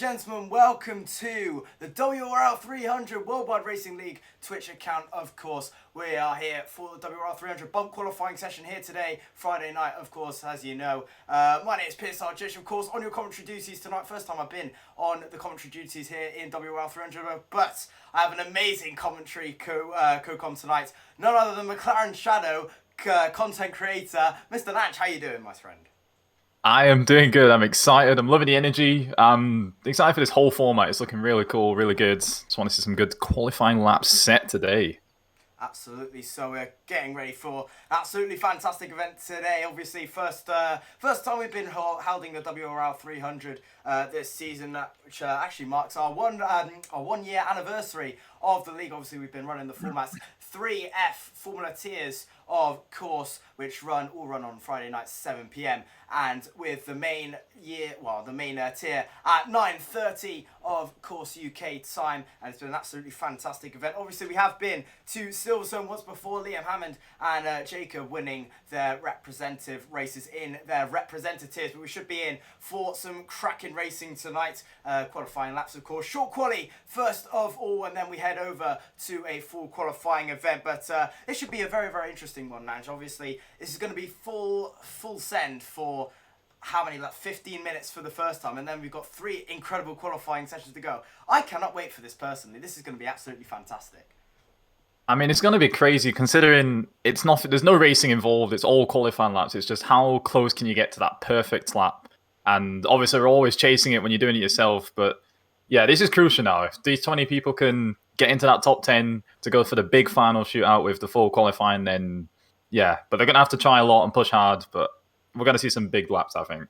gentlemen, welcome to the WRL 300 Worldwide Racing League Twitch account, of course. We are here for the WRL 300 bump qualifying session here today, Friday night, of course, as you know. My name is PSR Jish, of course, on your commentary duties tonight. First time I've been on the commentary duties here in WRL 300, but I have an amazing commentary co-com tonight. None other than McLaren Shadow content creator, Mr. Nange. How you doing, my friend? I am doing good. I'm excited. I'm loving the energy. I'm excited for this whole format. It's looking really cool, really good. Just want to see some good qualifying laps set today. Absolutely. So we're getting ready for an absolutely fantastic event today. Obviously, first time we've been holding the WRL 300 this season, which actually marks our one year anniversary of the league. Obviously, we've been running the formats 3F Formula Tiers, of course, which all run on Friday nights 7 p.m. and with the main tier at 9:30 of course UK time, and it's been an absolutely fantastic event. Obviously, we have been to Silverstone once before, Liam Hammond and Jacob winning their representative races in their representatives, but we should be in for some cracking racing tonight. Qualifying laps, of course, short quali first of all, and then we head over to a full qualifying event. But it should be a very, very interesting one, Nange. Obviously, this is going to be full send for how many, like 15 minutes for the first time, and then we've got 3 incredible qualifying sessions to go. I cannot wait for this personally. This is going to be absolutely fantastic. I mean, it's going to be crazy considering it's not. There's no racing involved. It's all qualifying laps. It's just how close can you get to that perfect lap? And obviously, we're always chasing it when you're doing it yourself. But yeah, this is crucial now. If these 20 people can get into that top 10 to go for the big final shootout with the full qualifying, then yeah. But they're going to have to try a lot and push hard. But we're going to see some big laps, I think.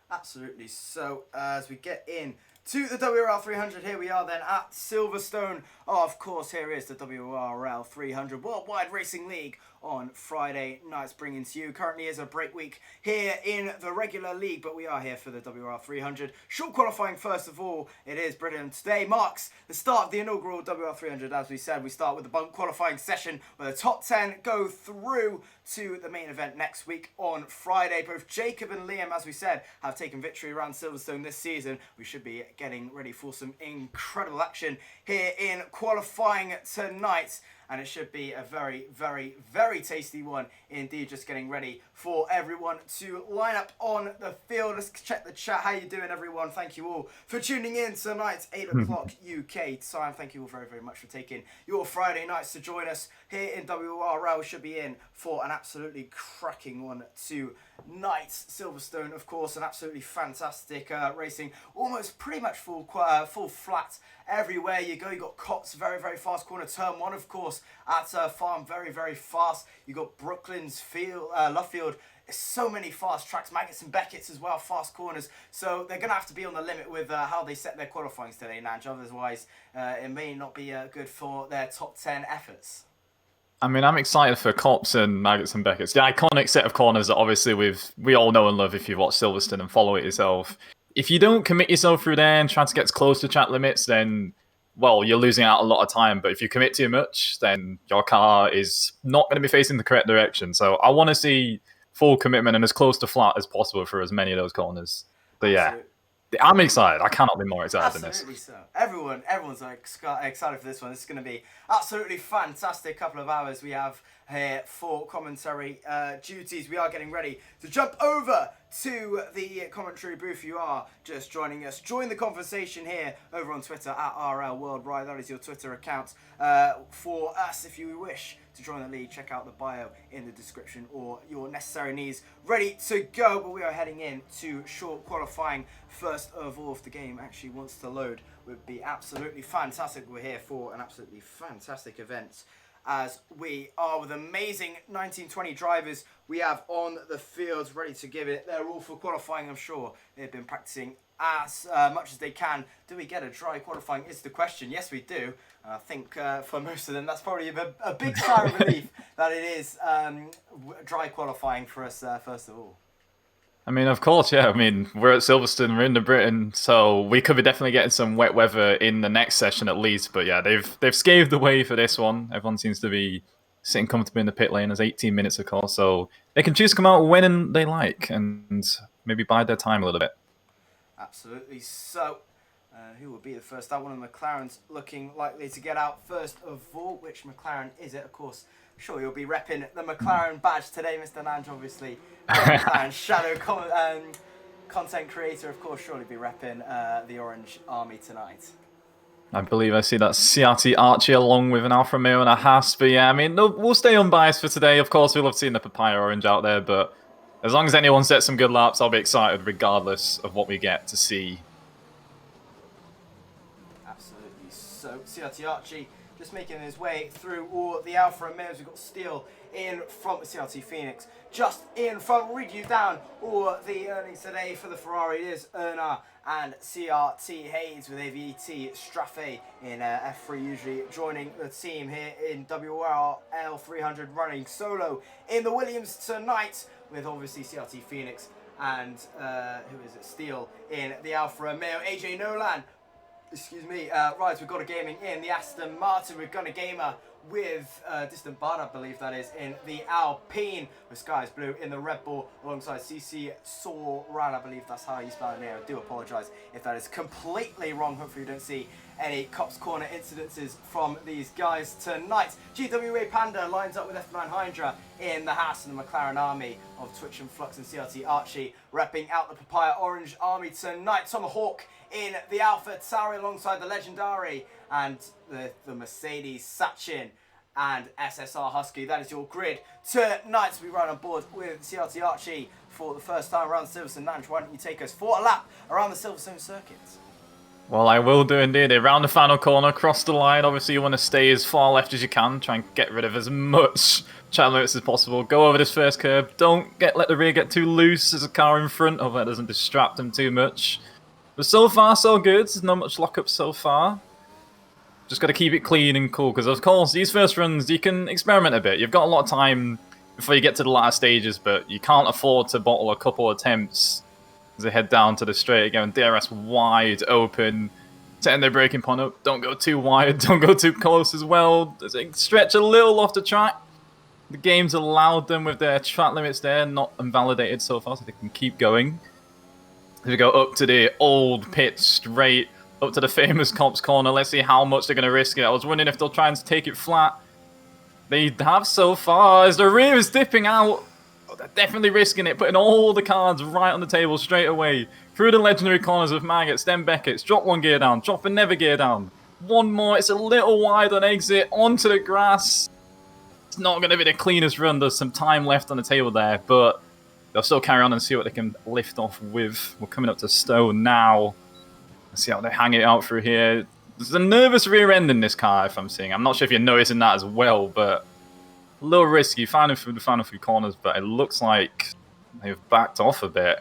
Absolutely. So as we get in to the WRL 300, here we are then at Silverstone. Of course, here is the WRL 300 Worldwide Racing League on Friday nights, bringing to you. Currently is a break week here in the regular league, but we are here for the WRL 300. Short qualifying first of all. It is brilliant. Today marks the start of the inaugural WRL 300. As we said, we start with the bump qualifying session where the top 10 go through to the main event next week on Friday. Both Jacob and Liam, as we said, have taken victory around Silverstone this season. We should be getting ready for some incredible action here in qualifying tonight, and it should be a very, very, very tasty one indeed. Just getting ready for everyone to line up on the field. Let's check the chat. How you doing, everyone? Thank you all for tuning in tonight, 8 o'clock UK time. Thank you all very, very much for taking your Friday nights to join us here in WRL. Should be in for an absolutely cracking one tonight. Silverstone, of course, an absolutely fantastic racing. Almost pretty much full flat everywhere you go. You got Cops, very, very fast corner. Turn 1, of course, at Farm, very, very fast. You got Brooklyn's Love Field. So many fast tracks. Maggots and Beckett's as well, fast corners. So they're going to have to be on the limit with how they set their qualifyings today, Nange. Otherwise, it may not be good for their top 10 efforts. I mean, I'm excited for Cops and Maggots and Beckett's. The iconic set of corners that obviously we all know and love if you've watched Silverstone and follow it yourself. If you don't commit yourself through there and try to get as close to track limits, then, well, you're losing out a lot of time. But if you commit too much, then your car is not going to be facing the correct direction. So I want to see full commitment and as close to flat as possible for as many of those corners. But yeah, I'm excited. I cannot be more excited than this. Absolutely so. Everyone's excited for this one. This is going to be absolutely fantastic couple of hours we have here for commentary duties. We are getting ready to jump over to the commentary booth. You are just joining us. Join the conversation here over on Twitter at RL Worldwide. That is your Twitter account for us. If you wish to join the league, check out the bio in the description or your necessary needs ready to go. But we are heading in to short qualifying first of all. If the game actually wants to load, would be absolutely fantastic. We're here for an absolutely fantastic event, as we are with amazing 1920 drivers we have on the fields ready to give it. They're all for qualifying, I'm sure. They've been practicing as much as they can. Do we get a dry qualifying is the question. Yes, we do. I think for most of them, that's probably a big sigh of relief that it is dry qualifying for us first of all. I mean, of course, yeah. I mean, we're at Silverstone, we're in the Britain, so we could be definitely getting some wet weather in the next session at least. But yeah, they've scathed the way for this one. Everyone seems to be sitting comfortably in the pit lane. There's 18 minutes, of course, so they can choose to come out when they like and maybe bide their time a little bit. Absolutely. So Who will be the first out? One of the McLarens looking likely to get out first of all. Which McLaren is it? Of course, sure you'll be repping the McLaren badge today, Mr. Nange, obviously. McLaren Shadow content creator, of course, surely be repping the Orange Army tonight. I believe I see that CRT Archie along with an Alfa Romeo and a Haas. But yeah, I mean, no, we'll stay unbiased for today. Of course, we'll have seen the Papaya Orange out there, but as long as anyone sets some good laps, I'll be excited regardless of what we get to see. Absolutely. So, CRT Archie just making his way through all the Alfa Romeos. We've got Steele in front with CRT Phoenix. Just in front, read you down all the earnings today for the Ferrari. It is Erna and CRT Hayes with AVT Straffe in F3, usually joining the team here in WRL 300, running solo in the Williams tonight with obviously CRT Phoenix and who is it, Steele in the Alfa Romeo. AJ Nolan, excuse me, right, we've got a gaming in the Aston Martin. We've got a gamer with Distant Bard, I believe that is, in the Alpine, with Skies Blue in the Red Bull, alongside CC Soran, I believe that's how you spell it now. I do apologise if that is completely wrong. Hopefully you don't see any Cops Corner incidences from these guys tonight. GWA Panda lines up with F9 Hydra in the Haas and the McLaren Army of Twitch and Flux and CRT Archie, repping out the Papaya Orange Army tonight. Tomahawk in the Alpha Tauri alongside the Legendary and the Mercedes Sachin and SSR Husky. That is your grid tonight. So we run on board with CRT Archie for the first time around Silverstone. Nange, why don't you take us for a lap around the Silverstone circuit? Well, I will do indeed. Around the final corner, cross the line. Obviously, you want to stay as far left as you can. Try and get rid of as much track limits as possible. Go over this first curb. Don't let the rear get too loose as a car in front. Hope that doesn't distract them too much. But so far, so good. There's not much lockup so far. Just got to keep it clean and cool, because of course, these first runs, you can experiment a bit. You've got a lot of time before you get to the latter stages, but you can't afford to bottle a couple of attempts as they head down to the straight again. DRS wide open, setting their braking point up. Don't go too wide, don't go too close as well. They stretch a little off the track. The game's allowed them with their track limits there, not invalidated so far, so they can keep going. As we go up to the old pit straight, up to the famous Cops Corner. Let's see how much they're going to risk it. I was wondering if they'll try and take it flat. They have so far, as the rear is dipping out. They're definitely risking it, putting all the cards right on the table straight away. Through the legendary corners of Maggots, then Beckett's. Drop one gear down, drop another gear down. One more, it's a little wide on exit, onto the grass. It's not going to be the cleanest run. There's some time left on the table there, but they'll still carry on and see what they can lift off with. We're coming up to Stone now. Let's see how they hang it out through here. There's a nervous rear end in this car, if I'm seeing. I'm not sure if you're noticing that as well, but a little risky. Finding through the final few corners, but it looks like they've backed off a bit.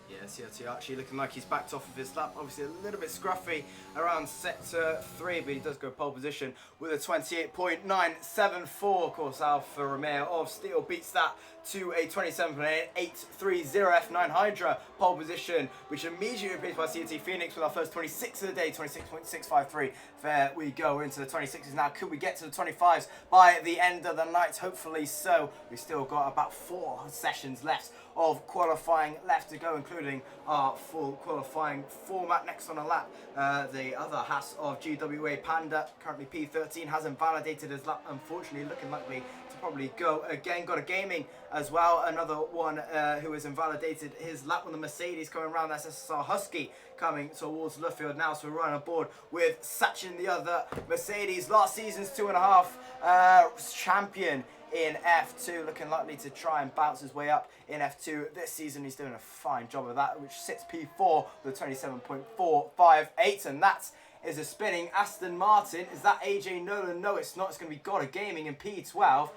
Yeah, CRT Archie looking like he's backed off of his lap. Obviously a little bit scruffy around sector 3, but he does go pole position with a 28.974. Of course, Alfa Romeo of Steel beats that to a 27.830 F9 Hydra pole position, which immediately replaced by CRT Phoenix with our first 26 of the day, 26.653. There we go into the 26s now. Could we get to the 25s by the end of the night? Hopefully so. We've still got about 4 sessions left of qualifying left to go, including our full qualifying format. Next on a lap, the other Haas of GWA Panda, currently P13, hasn't validated his lap, unfortunately, looking likely to probably go again. Got a gaming as well, another one who has invalidated his lap on the Mercedes coming around. That's SSR Husky coming towards Luffield now, so we're running aboard with Sachin, the other Mercedes, last season's 2.5 champion in F2, looking likely to try and bounce his way up in F2 this season. He's doing a fine job of that, which sits P4 with 27.458, and that is a spinning Aston Martin. Is that AJ Nolan? No, it's not. It's going to be Gotta Gaming in P12,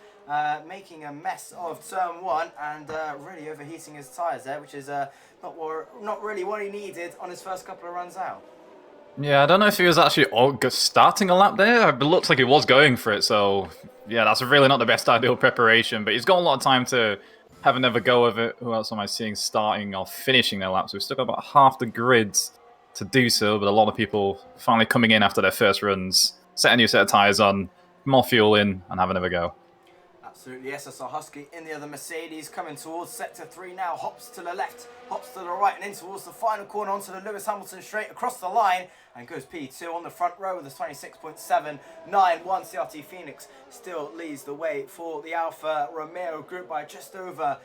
making a mess of turn 1 and really overheating his tyres there, which is not really what he needed on his first couple of runs out. Yeah, I don't know if he was actually starting a lap there. It looks like he was going for it, so yeah, that's really not the best ideal preparation, but he's got a lot of time to have another go of it. Who else am I seeing starting or finishing their laps? We've still got about half the grid to do so, but a lot of people finally coming in after their first runs, set a new set of tyres on, more fuel in, and have another go. Absolutely, SSR Husky in the other Mercedes, coming towards sector 3 now, hops to the left, hops to the right, and in towards the final corner onto the Lewis Hamilton straight across the line, and goes P2 on the front row with a 26.791. CRT Phoenix still leads the way for the Alfa Romeo group by just over,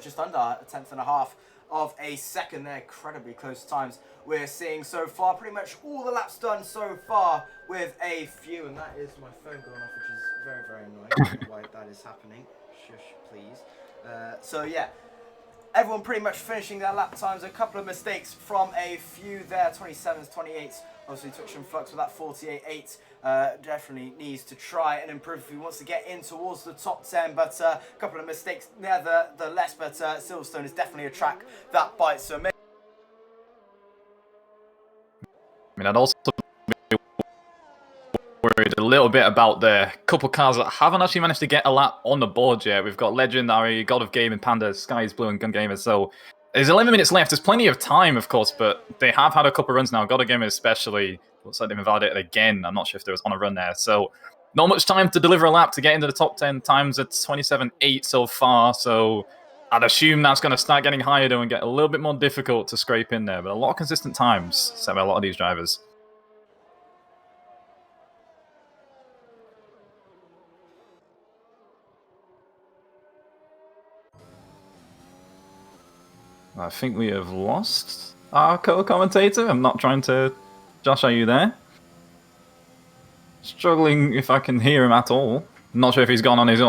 just under a tenth and a half of a second. They're incredibly close times we're seeing so far. Pretty much all the laps done so far with a few, and that is my phone going off, which is very, very annoying. I don't know why that is happening. Shush, please. So yeah, everyone pretty much finishing their lap times. A couple of mistakes from a few there. 27s, 28s. Obviously, Twitch and Flux with that 48.8. Definitely needs to try and improve if he wants to get in towards the top 10. But a couple of mistakes nevertheless. But Silverstone is definitely a track that bites. So maybe. I mean, I'd also be worried a little bit about the couple cars that haven't actually managed to get a lap on the board yet. We've got Legendary, God of Gaming, Panda, Sky is Blue, and Gun Gamer. So there's 11 minutes left. There's plenty of time, of course, but they have had a couple of runs now. God of Gaming especially. Looks like they've invalidated again. I'm not sure if there was on a run there. So not much time to deliver a lap to get into the top 10 times. It's 27.8 so far. So I'd assume that's going to start getting higher though and get a little bit more difficult to scrape in there. But a lot of consistent times set by a lot of these drivers. I think we have lost our co-commentator. I'm not trying to... Josh, are you there? Struggling if I can hear him at all. I'm not sure if he's gone on his...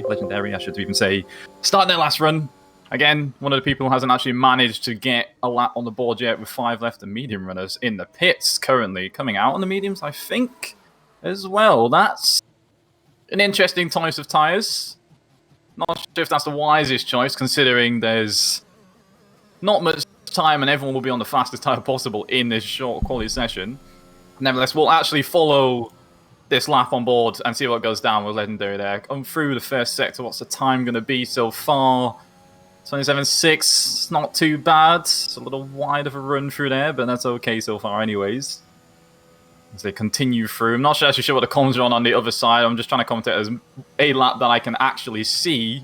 Legendary, I should even say, starting their last run. Again, one of the people who hasn't actually managed to get a lap on the board yet with 5 left, and medium runners in the pits currently coming out on the mediums, I think, as well. That's an interesting choice of tyres. Not sure if that's the wisest choice, considering there's not much time and everyone will be on the fastest tyre possible in this short quality session. Nevertheless, we'll actually follow this lap on board and see what goes down with Legendary there. Going through the first sector, what's the time going to be so far? 27.6, not too bad. It's a little wide of a run through there, but that's okay so far anyways. As they continue through. I'm not actually sure what the comms are on the other side. I'm just trying to commentate as a lap that I can actually see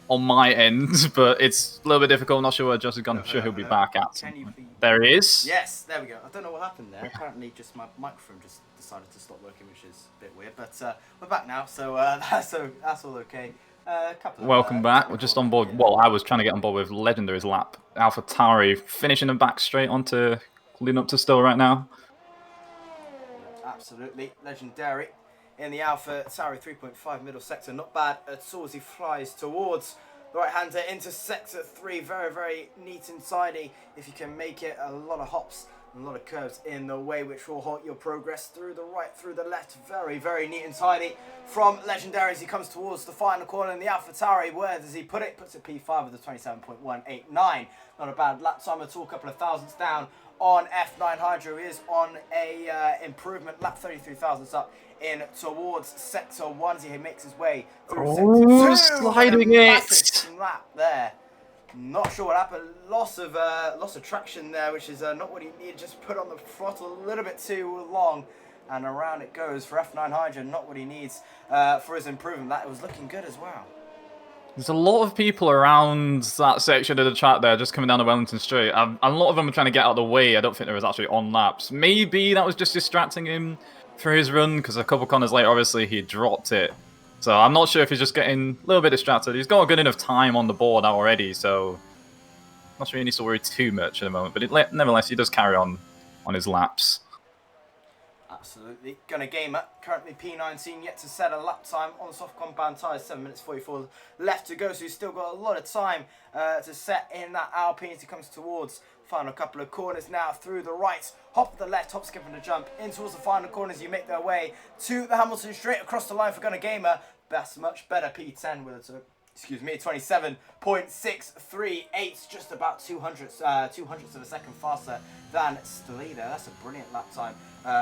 on my end, but it's a little bit difficult. I'm not sure where Josh has gone. I'm sure he'll be back at some point. There he is. Yes, there we go. I don't know what happened there. Apparently just my microphone just decided to stop working, which is a bit weird. But we're back now, so that's all okay. Welcome back. We're just on board. Well, I was trying to get on board with Legendary's lap. AlphaTauri finishing them back straight onto leading up to Still right now. Absolutely. Legendary in the AlphaTauri 3.5 middle sector. Not bad at all as he flies towards the right-hander into sector 3. Very, very neat and tidy. If you can make it, a lot of hops and a lot of curves in the way, which will halt your progress through the right, through the left. Very, very neat and tidy from Legendary as he comes towards the final corner in the AlphaTauri. Where does he put it? Puts it P5 with a 27.189. Not a bad lap time at all. A couple of thousandths down on F9 Hydro. He is on a improvement. Lap 33 thousandths up in towards sector 1 as he makes his way through sector 2. Sliding it. Lap there. Not sure what happened. Loss of traction there, which is not what he needed. Just put on the throttle a little bit too long, and around it goes for F9 Hydro. Not what he needs for his improvement. That was looking good as well. There's a lot of people around that section of the track there, just coming down the Wellington Straight. A lot of them are trying to get out of the way. I don't think there was actually on laps. Maybe that was just distracting him for his run, because a couple corners later, obviously, he dropped it. So I'm not sure if he's just getting a little bit distracted. He's got a good enough time on the board already, so I'm not sure he needs to worry too much at the moment. But nevertheless, he does carry on his laps. Absolutely. Gonna Gamer, currently P19, yet to set a lap time on the soft compound tyres, 7 minutes 44 left to go, so he's still got a lot of time to set in that Alpine as he comes towards final couple of corners now through the right, hop of the left, hop skip and a jump in towards the final corners. You make their way to the Hamilton straight across the line for Gonna Gamer. That's much better. P10 with a 27.638, just about 200ths of a second faster than Stolida. That's a brilliant lap time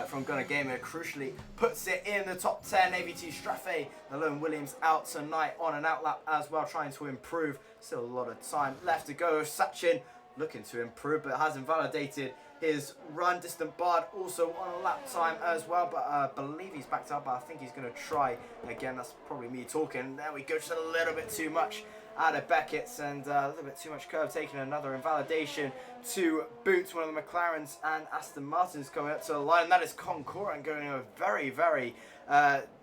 from Gonna Gamer. Crucially puts it in the top 10. AVT Straffe, the lone Williams out tonight on an outlap as well, trying to improve. Still a lot of time left to go. Sachin looking to improve, but has invalidated his run. Distant Bard also on a lap time as well, but I believe he's backed up. But I think he's going to try again. That's probably me talking. There we go, just a little bit too much out of Beckett's and a little bit too much curve, taking another invalidation to boot. One of the McLarens and Aston Martins coming up to the line. That is Concourant going a very, very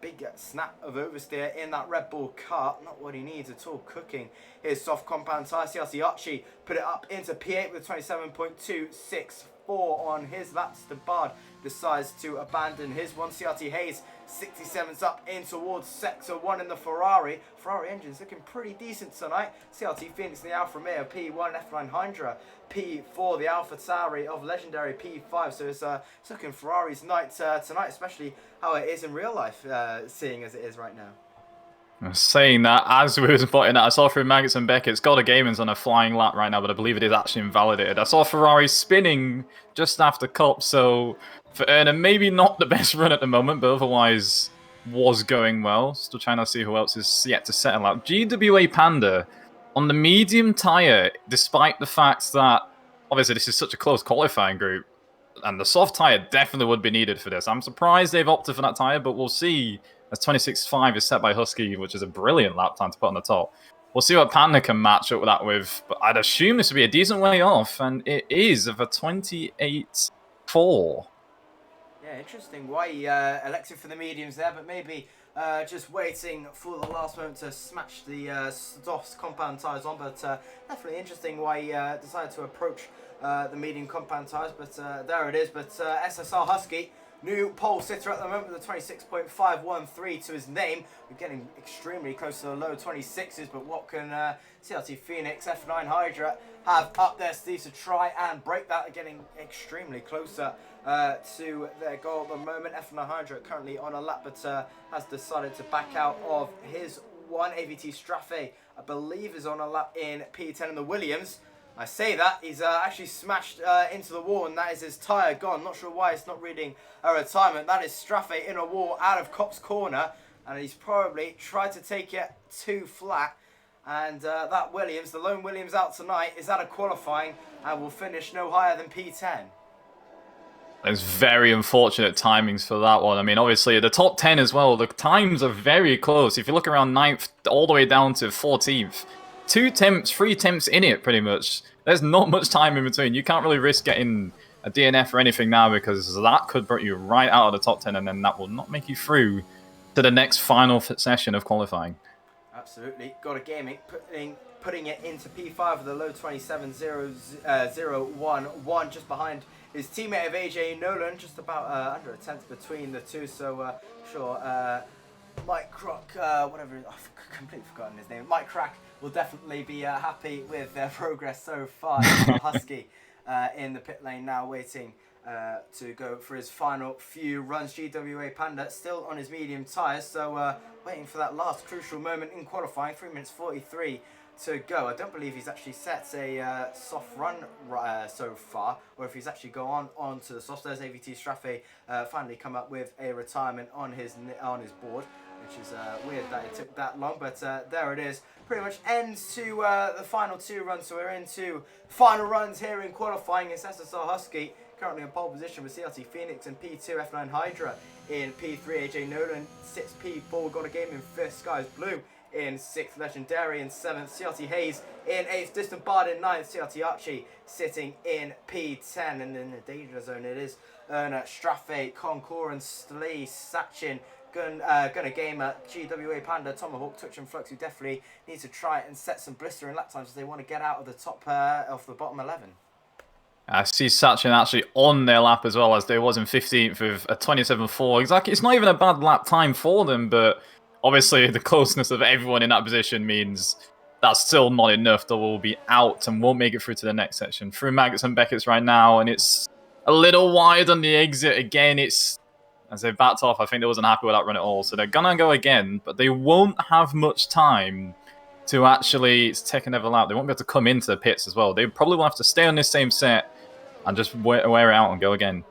big snap of oversteer in that Red Bull car. Not what he needs at all. Cooking his soft compound tyre. CRC Archie put it up into P8 with 27.264 on his laps. The Bard decides to abandon his one. CRT Hayes 67's up in towards sector 1 in the Ferrari. Ferrari engine's looking pretty decent tonight. CRT Phoenix, the Alfa Romeo P1, F9 Hydra P4, the Alpha Tauri of legendary P5. So it's looking Ferrari's night tonight, especially how it is in real life, seeing as it is right now. Saying that, as we were pointing out, I saw through Maggots and Beckett's got a Gamon's on a flying lap right now, but I believe it is actually invalidated. I saw Ferrari spinning just after Cup, so for Erna, maybe not the best run at the moment, but otherwise was going well. Still trying to see who else is yet to settle out. GWA Panda on the medium tyre, despite the fact that obviously this is such a close qualifying group, and the soft tyre definitely would be needed for this. I'm surprised they've opted for that tyre, but we'll see. As 26.5 is set by Husky, which is a brilliant lap time to put on the top. We'll see what Panda can match up with that with, but I'd assume this would be a decent way off, and it is of a 28.4. Yeah, interesting why he elected for the mediums there, but maybe just waiting for the last moment to smash the soft compound tyres on, but definitely interesting why he decided to approach the medium compound tyres, but there it is. But SSR Husky, new pole sitter at the moment with a 26.513 to his name. We're getting extremely close to the low 26s, but what can CRT Phoenix, F9 Hydra have up their sleeves to try and break that? Getting extremely closer to their goal at the moment. F9 Hydra currently on a lap, but has decided to back out of his one. AVT Straffe, I believe, is on a lap in P10 in the Williams. I say that, he's actually smashed into the wall, and that is his tyre gone. Not sure why it's not reading a retirement. That is Straffe in a wall out of Cop's corner, and he's probably tried to take it too flat. And that Williams, the lone Williams out tonight, is out of qualifying and will finish no higher than P10. It's very unfortunate timings for that one. I mean, obviously, the top 10 as well, the times are very close. If you look around 9th all the way down to 14th, 2 temps, 3 temps in it, pretty much. There's not much time in between. You can't really risk getting a DNF or anything now, because that could put you right out of the top 10, and then that will not make you through to the next final session of qualifying. Absolutely. Got a gaming, putting it into P5 with a low 27.011, just behind his teammate of AJ Nolan, just about under a tenth between the two. So sure, Mike Crock, whatever, I've completely forgotten his name. Mike Crack will definitely be happy with their progress so far. Husky in the pit lane now, waiting to go for his final few runs. GWA Panda still on his medium tyres, so waiting for that last crucial moment in qualifying. 3 minutes 43 to go. I don't believe he's actually set a soft run so far, or if he's actually gone on to the soft. There's AVT Straffe finally come up with a retirement on his board, which is weird that it took that long, but there it is. Pretty much ends to the final 2 runs, so we're into final runs here in qualifying. It's SSR Husky currently in pole position with CRT Phoenix and P2, F9 Hydra in P3, AJ Nolan 6, P4, got a game in 5th, Skies Blue in 6th, Legendary in 7th, CRT Hayes in 8th, Distant Bard in 9th, CRT Archie sitting in P10, and in the danger zone it is Straffe, Concourant, Slee, Sachin, Gonna Gamer, GWA Panda, Tomahawk, Twitch and Flux, who definitely need to try and set some blistering lap times if they want to get out of the top of the bottom 11. I see Sachin actually on their lap as well, as they was in 15th with a 27.4. Exactly, it's not even a bad lap time for them, but obviously the closeness of everyone in that position means that's still not enough. They will be out and won't make it through to the next section. Through Maggots and Beckett's right now, and it's a little wide on the exit. Again, it's as they backed off. I think they wasn't happy with that run at all, so they're gonna go again, but they won't have much time to actually take another lap. They won't be able to come into the pits as well. They probably will have to stay on this same set and just wear it out and go again.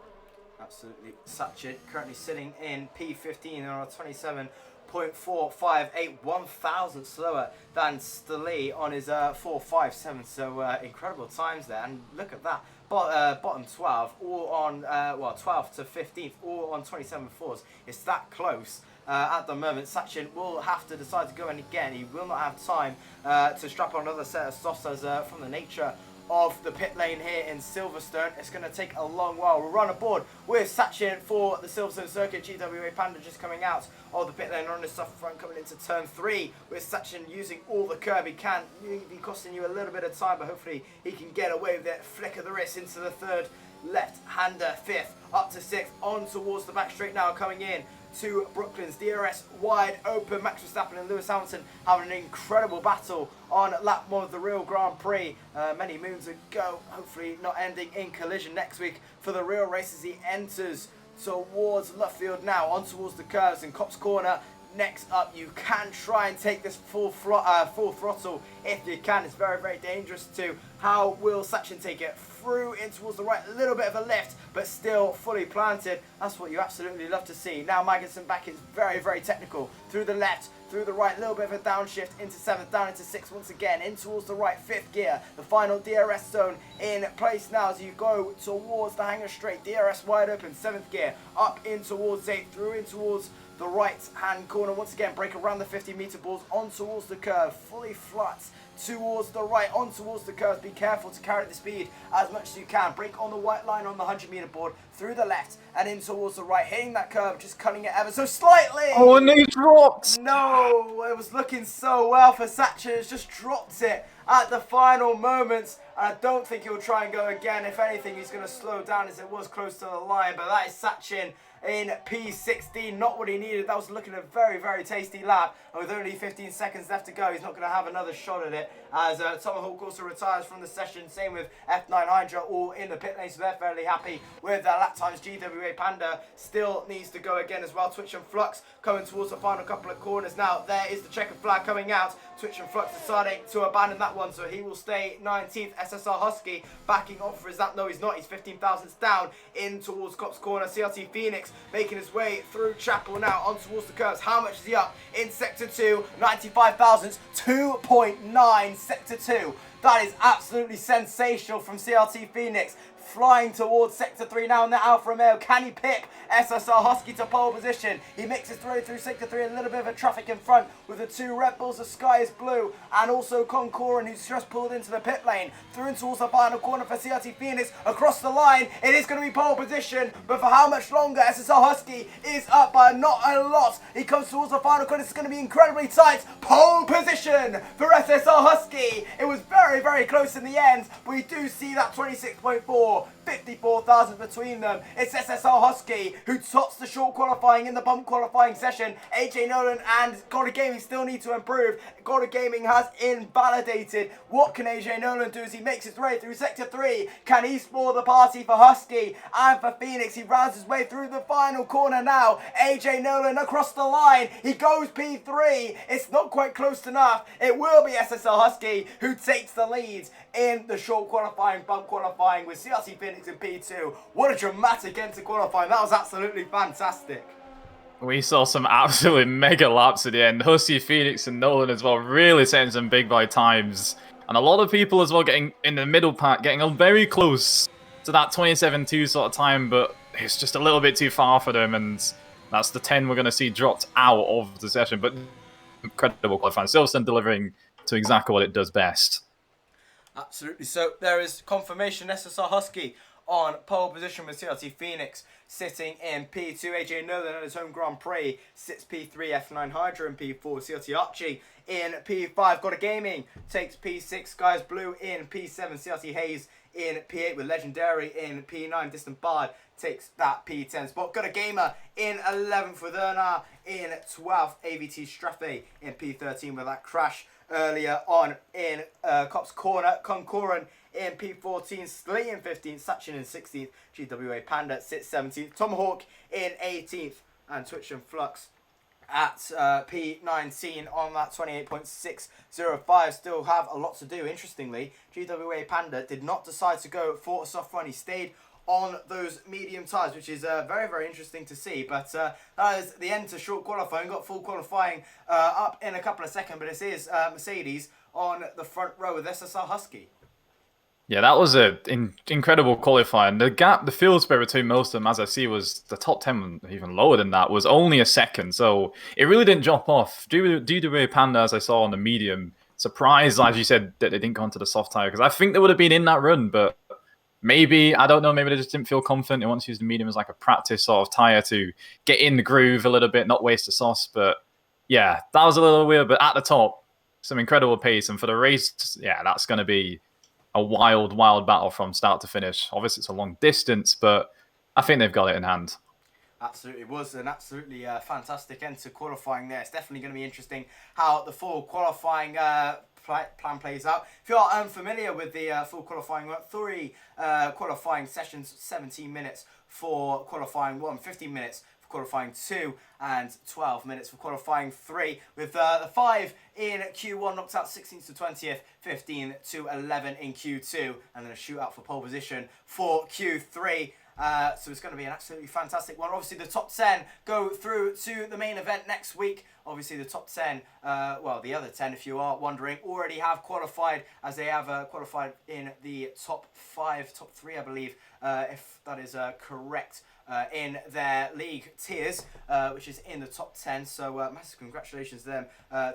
Absolutely. Sachin currently sitting in P15 on a 27.458, 1,000 slower than Stali on his 4.57. So incredible times there. And look at that. Bottom 12, all on, 12th to 15th, all on 27.4s. It's that close. At the moment, Sachin will have to decide to go in again. He will not have time to strap on another set of softs from the nature of the pit lane here in Silverstone. It's going to take a long while. We'll run aboard with Sachin for the Silverstone circuit. GWA Panda just coming out of the pit lane on his soft front, coming into turn 3 with Sachin using all the curb he can. Be costing you a little bit of time, but hopefully he can get away with it. Flick of the wrist into the third left-hander, 5th up to 6th, on towards the back straight now, coming in to Brooklyn's DRS wide open. Max Verstappen and Lewis Hamilton having an incredible battle on lap 1 of the real Grand Prix many moons ago. Hopefully not ending in collision next week for the real race as he enters towards Luffield now, on towards the curves in Copse Corner. Next up, you can try and take this full throttle if you can. It's very, very dangerous too. How will Sachin take it? Through in towards the right, a little bit of a lift, but still fully planted. That's what you absolutely love to see. Now Maggots back is very, very technical. Through the left, through the right, a little bit of a downshift into 7th, down into 6th once again, in towards the right, 5th gear. The final DRS zone in place now as you go towards the hanger straight. DRS wide open, 7th gear, up in towards 8th, through in towards the right hand corner once again, brake around the 50-meter balls, on towards the curve, fully flat towards the right, on towards the curve. Be careful to carry the speed as much as you can. Brake on the white line on the 100-meter board, through the left and in towards the right, hitting that curve, just cutting it ever so slightly. Oh, and he dropped! No, it was looking so well for Sachin. It's just dropped it at the final moments. And I don't think he'll try and go again. If anything, he's going to slow down as it was close to the line. But that is Sachin in P16, not what he needed. That was looking a very, very tasty lap. And with only 15 seconds left to go, he's not going to have another shot at it. As Tomahawk also retires from the session. Same with F9 Hydra, all in the pit lane. So they're fairly happy with their lap times. GWA Panda still needs to go again as well. Twitch and Flux coming towards the final couple of corners. Now, there is the checkered flag coming out. Twitch and Flux deciding to abandon that one. So he will stay 19th. SSR Husky backing off for his lap. No, he's not. He's 15 thousandths down in towards Cops Corner. CRT Phoenix making his way through Chapel now on towards the curves. How much is he up in Sector 2? 95 thousandths, 2.9 Sector 2. That is absolutely sensational from CRT Phoenix. Flying towards Sector 3 now in the Alfa Romeo. Can he pick SSR Husky to pole position? He makes his way through Sector 3. A little bit of a traffic in front with the 2 Red Bulls. The sky is blue. And also Concoran, who's just pulled into the pit lane. Through and towards the final corner for CRT Phoenix. Across the line. It is going to be pole position. But for how much longer? SSR Husky is up by not a lot. He comes towards the final corner. It's going to be incredibly tight. Pole position for SSR Husky. It was very, very close in the end. But we do see that 26.4. 54,000 between them. It's SSR Husky who tops the short qualifying in the bump qualifying session. AJ Nolan and God of Gaming still need to improve. God of Gaming has invalidated. What can AJ Nolan do as he makes his way through Sector 3? Can he spoil the party for Husky and for Phoenix? He rounds his way through the final corner now. AJ Nolan across the line. He goes P3. It's not quite close enough. It will be SSR Husky who takes the lead in the short qualifying, bump qualifying with CRT Phoenix in P2. What a dramatic end to qualifying. That was absolutely fantastic. We saw some absolute mega laps at the end. Husky, Phoenix, and Nolan as well, really setting some big boy times. And a lot of people as well getting in the middle pack, getting very close to that 27.2 sort of time, but it's just a little bit too far for them, and that's the 10 we're going to see dropped out of the session. But incredible qualifying. Silverstone delivering to exactly what it does best. Absolutely. So there is confirmation SSR Husky on pole position with CRT Phoenix sitting in P2. AJ Nolan at his home Grand Prix sits P3. F9 Hydra in P4. CRT Archie in P5. God of Gaming takes P6. Skies Blue in P7. CRT Hayes in P8 with Legendary in P9. Distant Bard takes that P10 spot. Got a Gamer in 11th with Ernar in 12th. AVT Straffe in P13 with that crash earlier on in Cops Corner. Concoran in P14, Slee in 15th, Sachin in 16th, GWA Panda sits 17th, Tomahawk in 18th, and Twitch and Flux at P19 on that 28.605. Still have a lot to do. Interestingly, GWA Panda did not decide to go for a soft run. He stayed on those medium tyres, which is very, very interesting to see. But that is the end to short qualifying. Got full qualifying up in a couple of seconds, but it is Mercedes on the front row with SSR Husky. Yeah, that was an incredible qualifying. The gap, the field spread between most of them, as I see, was the top 10, even lower than that, was only a second. So it really didn't drop off. DWA Panda, as I saw on the medium, surprised, as you said, that they didn't go onto the soft tyre, because I think they would have been in that run, but maybe, I don't know, maybe they just didn't feel confident. They want to use the medium as like a practice sort of tyre to get in the groove a little bit, not waste the sauce. But yeah, that was a little weird. But at the top, some incredible pace. And for the race, yeah, that's going to be a wild, wild battle from start to finish. Obviously, it's a long distance, but I think they've got it in hand. Absolutely was an absolutely fantastic end to qualifying there. It's definitely going to be interesting how the full qualifying plan plays out. If you are unfamiliar with the full qualifying, we've got 3 qualifying sessions, 17 minutes for qualifying 1, 15 minutes for qualifying 2, and 12 minutes for qualifying 3, with the 5 in Q1 knocked out 16th to 20th, 15 to 11 in Q2, and then a shootout for pole position for Q3. So it's going to be an absolutely fantastic one. Obviously, the top 10 go through to the main event next week. Obviously, the top 10, well, the other 10, if you are wondering, already have qualified, as they have qualified in the top 5, top 3, I believe, if that is correct, in their league tiers, which is in the top 10. So massive congratulations to them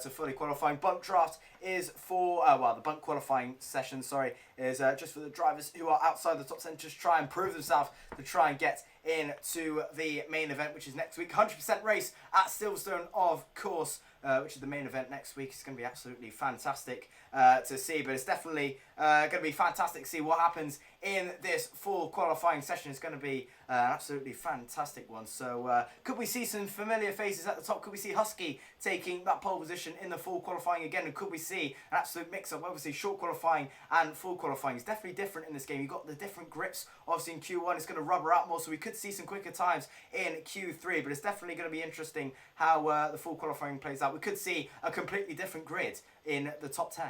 to fully qualifying. Bunk draft is for, well, the bunk qualifying session, sorry, is just for the drivers who are outside the top 10, just try and prove themselves to try and get into the main event, which is next week. 100% race at Silverstone, of course, which is the main event next week. It's going to be absolutely fantastic to see, but it's definitely going to be fantastic to see what happens in this full qualifying session. It's going to be an absolutely fantastic one. So could we see some familiar faces at the top? Could we see Husky taking that pole position in the full qualifying again? And could we see an absolute mix-up? Obviously, short qualifying and full qualifying is definitely different in this game. You've got the different grips. Obviously, in Q1, it's going to rubber out more, so we could see some quicker times in Q3, but it's definitely going to be interesting how the full qualifying plays out. We could see a completely different grid in the top 10.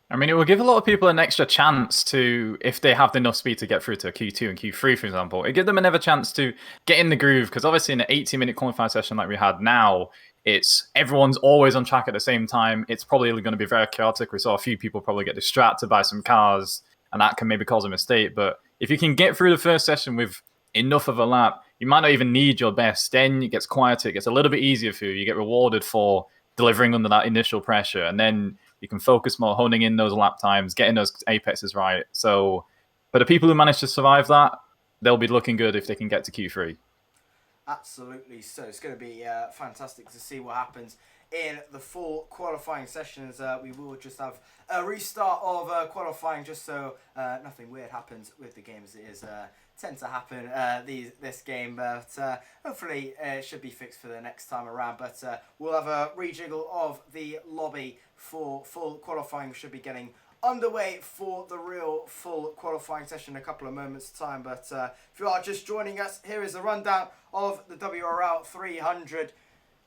I mean, it will give a lot of people an extra chance to, if they have enough speed to get through to Q2 and Q3, for example, it gives them another chance to get in the groove, because obviously in an 80-minute qualifying session like we had now, it's everyone's always on track at the same time. It's probably going to be very chaotic. We saw a few people probably get distracted by some cars, and that can maybe cause a mistake. But if you can get through the first session with enough of a lap, you might not even need your best. Then it gets quieter, it gets a little bit easier for you. You get rewarded for delivering under that initial pressure, and then you can focus more, honing in those lap times, getting those apexes right. So for the people who manage to survive that, they'll be looking good if they can get to Q3. Absolutely. So it's going to be fantastic to see what happens in the full qualifying sessions. We will just have a restart of qualifying, just so nothing weird happens with the game, as it is tend to happen this game, but hopefully it should be fixed for the next time around. But we'll have a rejiggle of the lobby for full qualifying. Should be getting underway for the real full qualifying session in a couple of moments time. But if you are just joining us, here is the rundown of the WRL 300.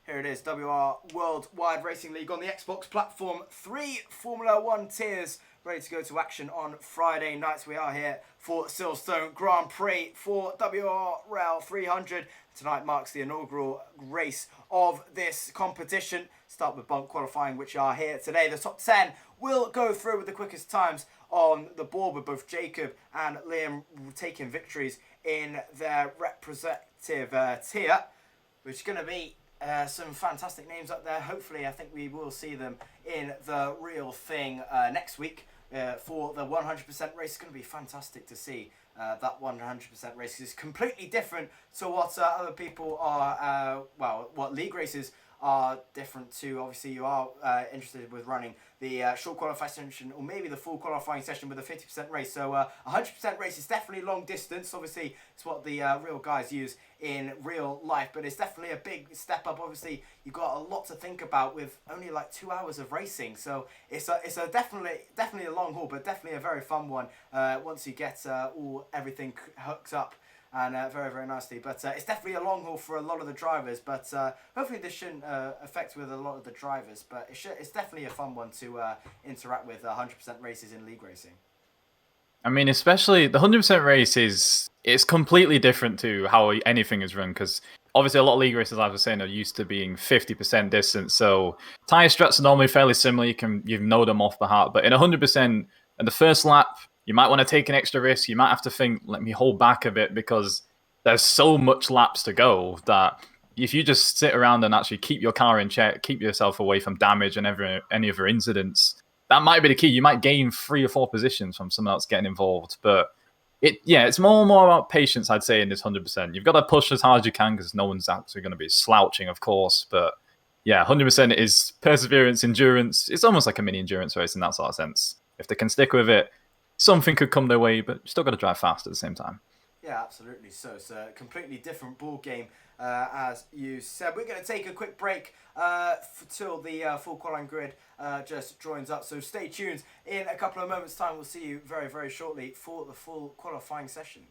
Here it is, WR Worldwide Racing League on the Xbox platform. 3 Formula 1 tiers ready to go to action on Friday nights. We are here for Silverstone Grand Prix for WRL 300. Tonight marks the inaugural race of this competition. Start with bunk qualifying, which are here today. The top 10 will go through with the quickest times on the board, with both Jacob and Liam taking victories in their representative tier, which is going to be some fantastic names up there. Hopefully, I think we will see them in the real thing next week for the 100% race. It's going to be fantastic to see that 100% race. It's completely different to what other people are, well, what league races are different too. Obviously, you are interested with running the short qualifying session or maybe the full qualifying session with a 50% race. So 100% race is definitely long distance. Obviously, it's what the real guys use in real life, but it's definitely a big step up. Obviously, you've got a lot to think about with only like 2 hours of racing. So it's a definitely a long haul, but definitely a very fun one once you get everything hooked up and very, very nicely. But it's definitely a long haul for a lot of the drivers, but hopefully this shouldn't affect with a lot of the drivers, but it's definitely a fun one to interact with 100% races in league racing. I mean, especially the 100% race it's completely different to how anything is run, because obviously a lot of league races, as I was saying, are used to being 50% distance, so tyre strats are normally fairly similar, you know them off the heart, but in 100%, at the first lap, you might want to take an extra risk, you might have to think, let me hold back a bit, because there's so much laps to go that if you just sit around and actually keep your car in check, keep yourself away from damage and any other incidents, that might be the key. You might gain 3 or 4 positions from someone else getting involved, but it's more and more about patience, I'd say, in this 100%. You've got to push as hard as you can because no one's actually going to be slouching, of course, but yeah, 100% is perseverance, endurance. It's almost like a mini endurance race in that sort of sense. If they can stick with it, something could come their way, but you still got to drive fast at the same time. Yeah, absolutely. So it's a completely different ball game, as you said. We're going to take a quick break till the full qualifying grid just joins up. So stay tuned. In a couple of moments' time, we'll see you very, very shortly for the full qualifying session.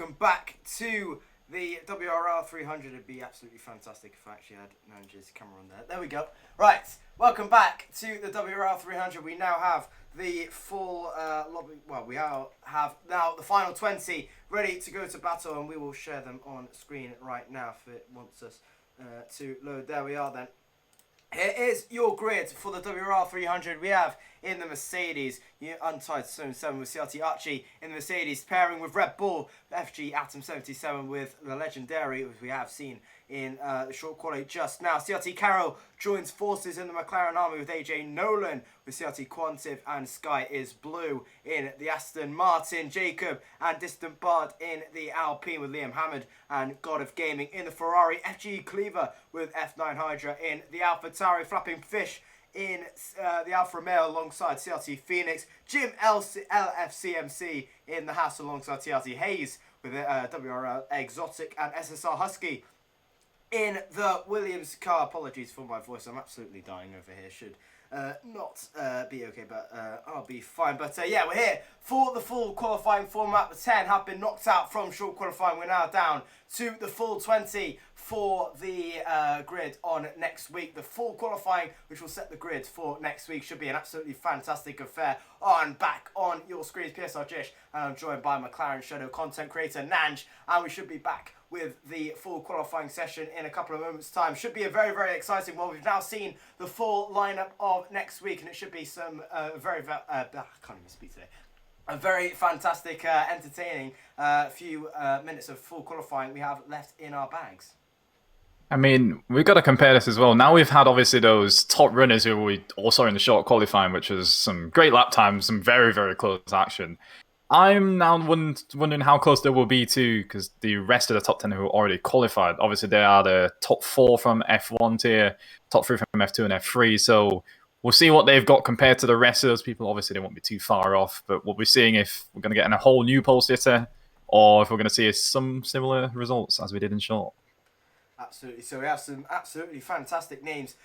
welcome back to the WRL 300. It'd be absolutely fantastic if I actually had Nange's camera on there. There we go. Right, welcome back to the WRL 300. We now have the full lobby. Well, we have now the final 20 ready to go to battle, and we will share them on screen right now if it wants us to load. There we are then. Here is your grid for the WRL 300. We have in the Mercedes, Untied Zone 7 with CRT Archie in the Mercedes, pairing with Red Bull, FG Atom 77 with the Legendary, as we have seen in the short quality just now. CRT Carroll joins forces in the McLaren Army with AJ Nolan with CRT Quantiv, and Sky is Blue in the Aston Martin. Jacob and Distant Bard in the Alpine with Liam Hammond and God of Gaming in the Ferrari. FG Cleaver with F9 Hydra in the AlphaTauri. Flapping Fish in the Alfa Romeo alongside CRT Phoenix. Jim LFCMC in the Haas alongside TRT Hayes with WRL Exotic, and SSR Husky in the Williams car. Apologies for my voice, I'm absolutely dying over here. Should not be okay, but I'll be fine. But yeah, we're here for the full qualifying format. The 10 have been knocked out from short qualifying. We're now down to the full 20 for the grid on next week. The full qualifying, which will set the grid for next week, should be an absolutely fantastic affair. Back on your screens, PSR Jish, and I'm joined by McLaren Shadow content creator Nange, and we should be back with the full qualifying session in a couple of moments' time. Should be a very, very exciting one. We've now seen the full lineup of next week, and it should be some I can't even speak today. A very fantastic, entertaining few minutes of full qualifying we have left in our bags. I mean, we've got to compare this as well. Now we've had obviously those top runners who we all saw in the short qualifying, which was some great lap times, some very, very close action. I'm now wondering how close they will be to, because the rest of the top 10 who are already qualified, obviously they are the top 4 from F1 tier, top 3 from F2 and F3, so we'll see what they've got compared to the rest of those people. Obviously they won't be too far off, but we'll be seeing if we're going to get a whole new pole sitter, or if we're going to see some similar results as we did in short. Absolutely. So we have some absolutely fantastic names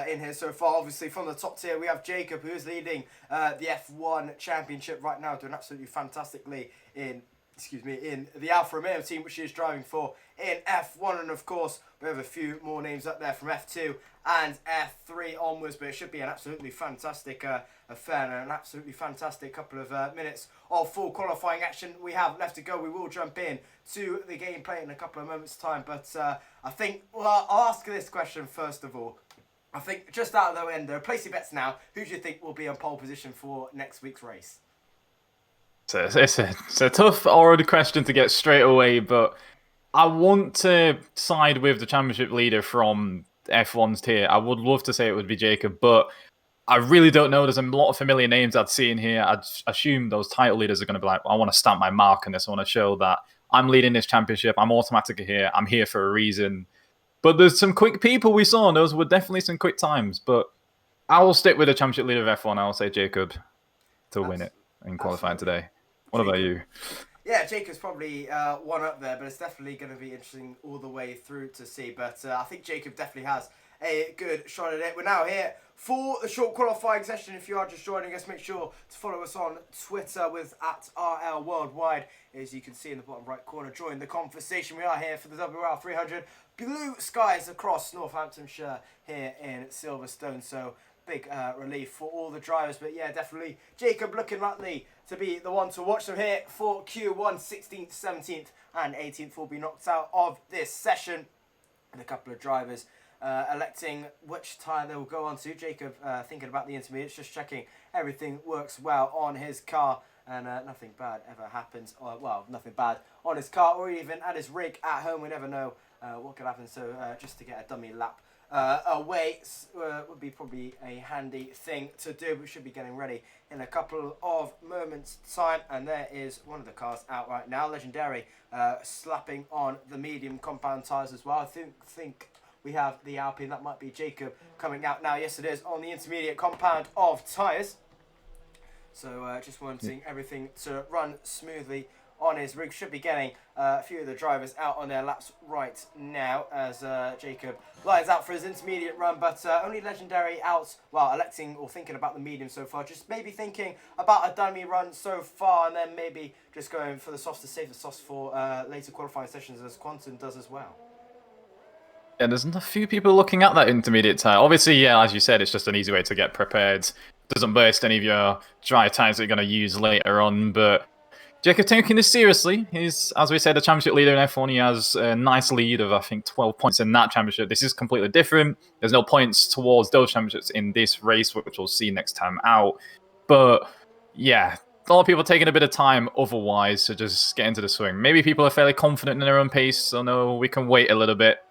in here so far. Obviously, from the top tier, we have Jacob, who is leading the F1 Championship right now, doing absolutely fantastically in the Alfa Romeo team, which he is driving for in F1. And of course, we have a few more names up there from F2 and F3 onwards, but it should be an absolutely fantastic affair and an absolutely fantastic couple of minutes of full qualifying action we have left to go. We will jump in to the gameplay in a couple of moments' time, but I think, well, I'll ask this question first of all. I think just out of the window, place your bets now. Who do you think will be on pole position for next week's race? It's a tough already question to get straight away, but I want to side with the championship leader from F1's tier. I would love to say it would be Jacob, but I really don't know. There's a lot of familiar names I'd see in here. I'd assume those title leaders are going to be like, I want to stamp my mark on this. I want to show that I'm leading this championship. I'm automatically here. I'm here for a reason. But there's some quick people we saw, and those were definitely some quick times. But I will stick with the championship leader of F1. I'll say Jacob to win it in qualifying today. What about you? Yeah, Jacob's probably one up there, but it's definitely going to be interesting all the way through to see. But I think Jacob definitely has a good shot at it. We're now here for the short qualifying session. If you are just joining us, make sure to follow us on Twitter with @RL Worldwide. As you can see in the bottom right corner, join the conversation. We are here for the WRL 300. Blue skies across Northamptonshire here in Silverstone. So big relief for all the drivers. But yeah, definitely Jacob looking likely to be the one to watch. So here for Q1, 16th, 17th and 18th will be knocked out of this session. And a couple of drivers electing which tyre they will go on to. Jacob thinking about the intermediates, just checking everything works well on his car. And nothing bad ever happens. Well, nothing bad on his car or even at his rig at home. We never know what could happen. So just to get a dummy lap away would be probably a handy thing to do. We should be getting ready in a couple of moments' time. And there is one of the cars out right now. Legendary slapping on the medium compound tyres as well. I think we have the Alpine. That might be Jacob coming out now. Yes, it is on the intermediate compound of tyres. So just wanting everything to run smoothly on his rig. Should be getting a few of the drivers out on their laps right now as Jacob lines out for his intermediate run, but only Legendary out, well, electing or thinking about the medium so far. Just maybe thinking about a dummy run so far, and then maybe just going for the softs to save the softs for later qualifying sessions, as Quantum does as well. Yeah, there's a few people looking at that intermediate tire. Obviously, yeah, as you said, it's just an easy way to get prepared. Doesn't burst any of your dry tires that you're going to use later on, but Jacob taking this seriously. He's, as we said, a championship leader in F1. He has a nice lead of, I think, 12 points in that championship. This is completely different. There's no points towards those championships in this race, which we'll see next time out. But, yeah, a lot of people taking a bit of time otherwise to just get into the swing. Maybe people are fairly confident in their own pace, so no, we can wait a little bit.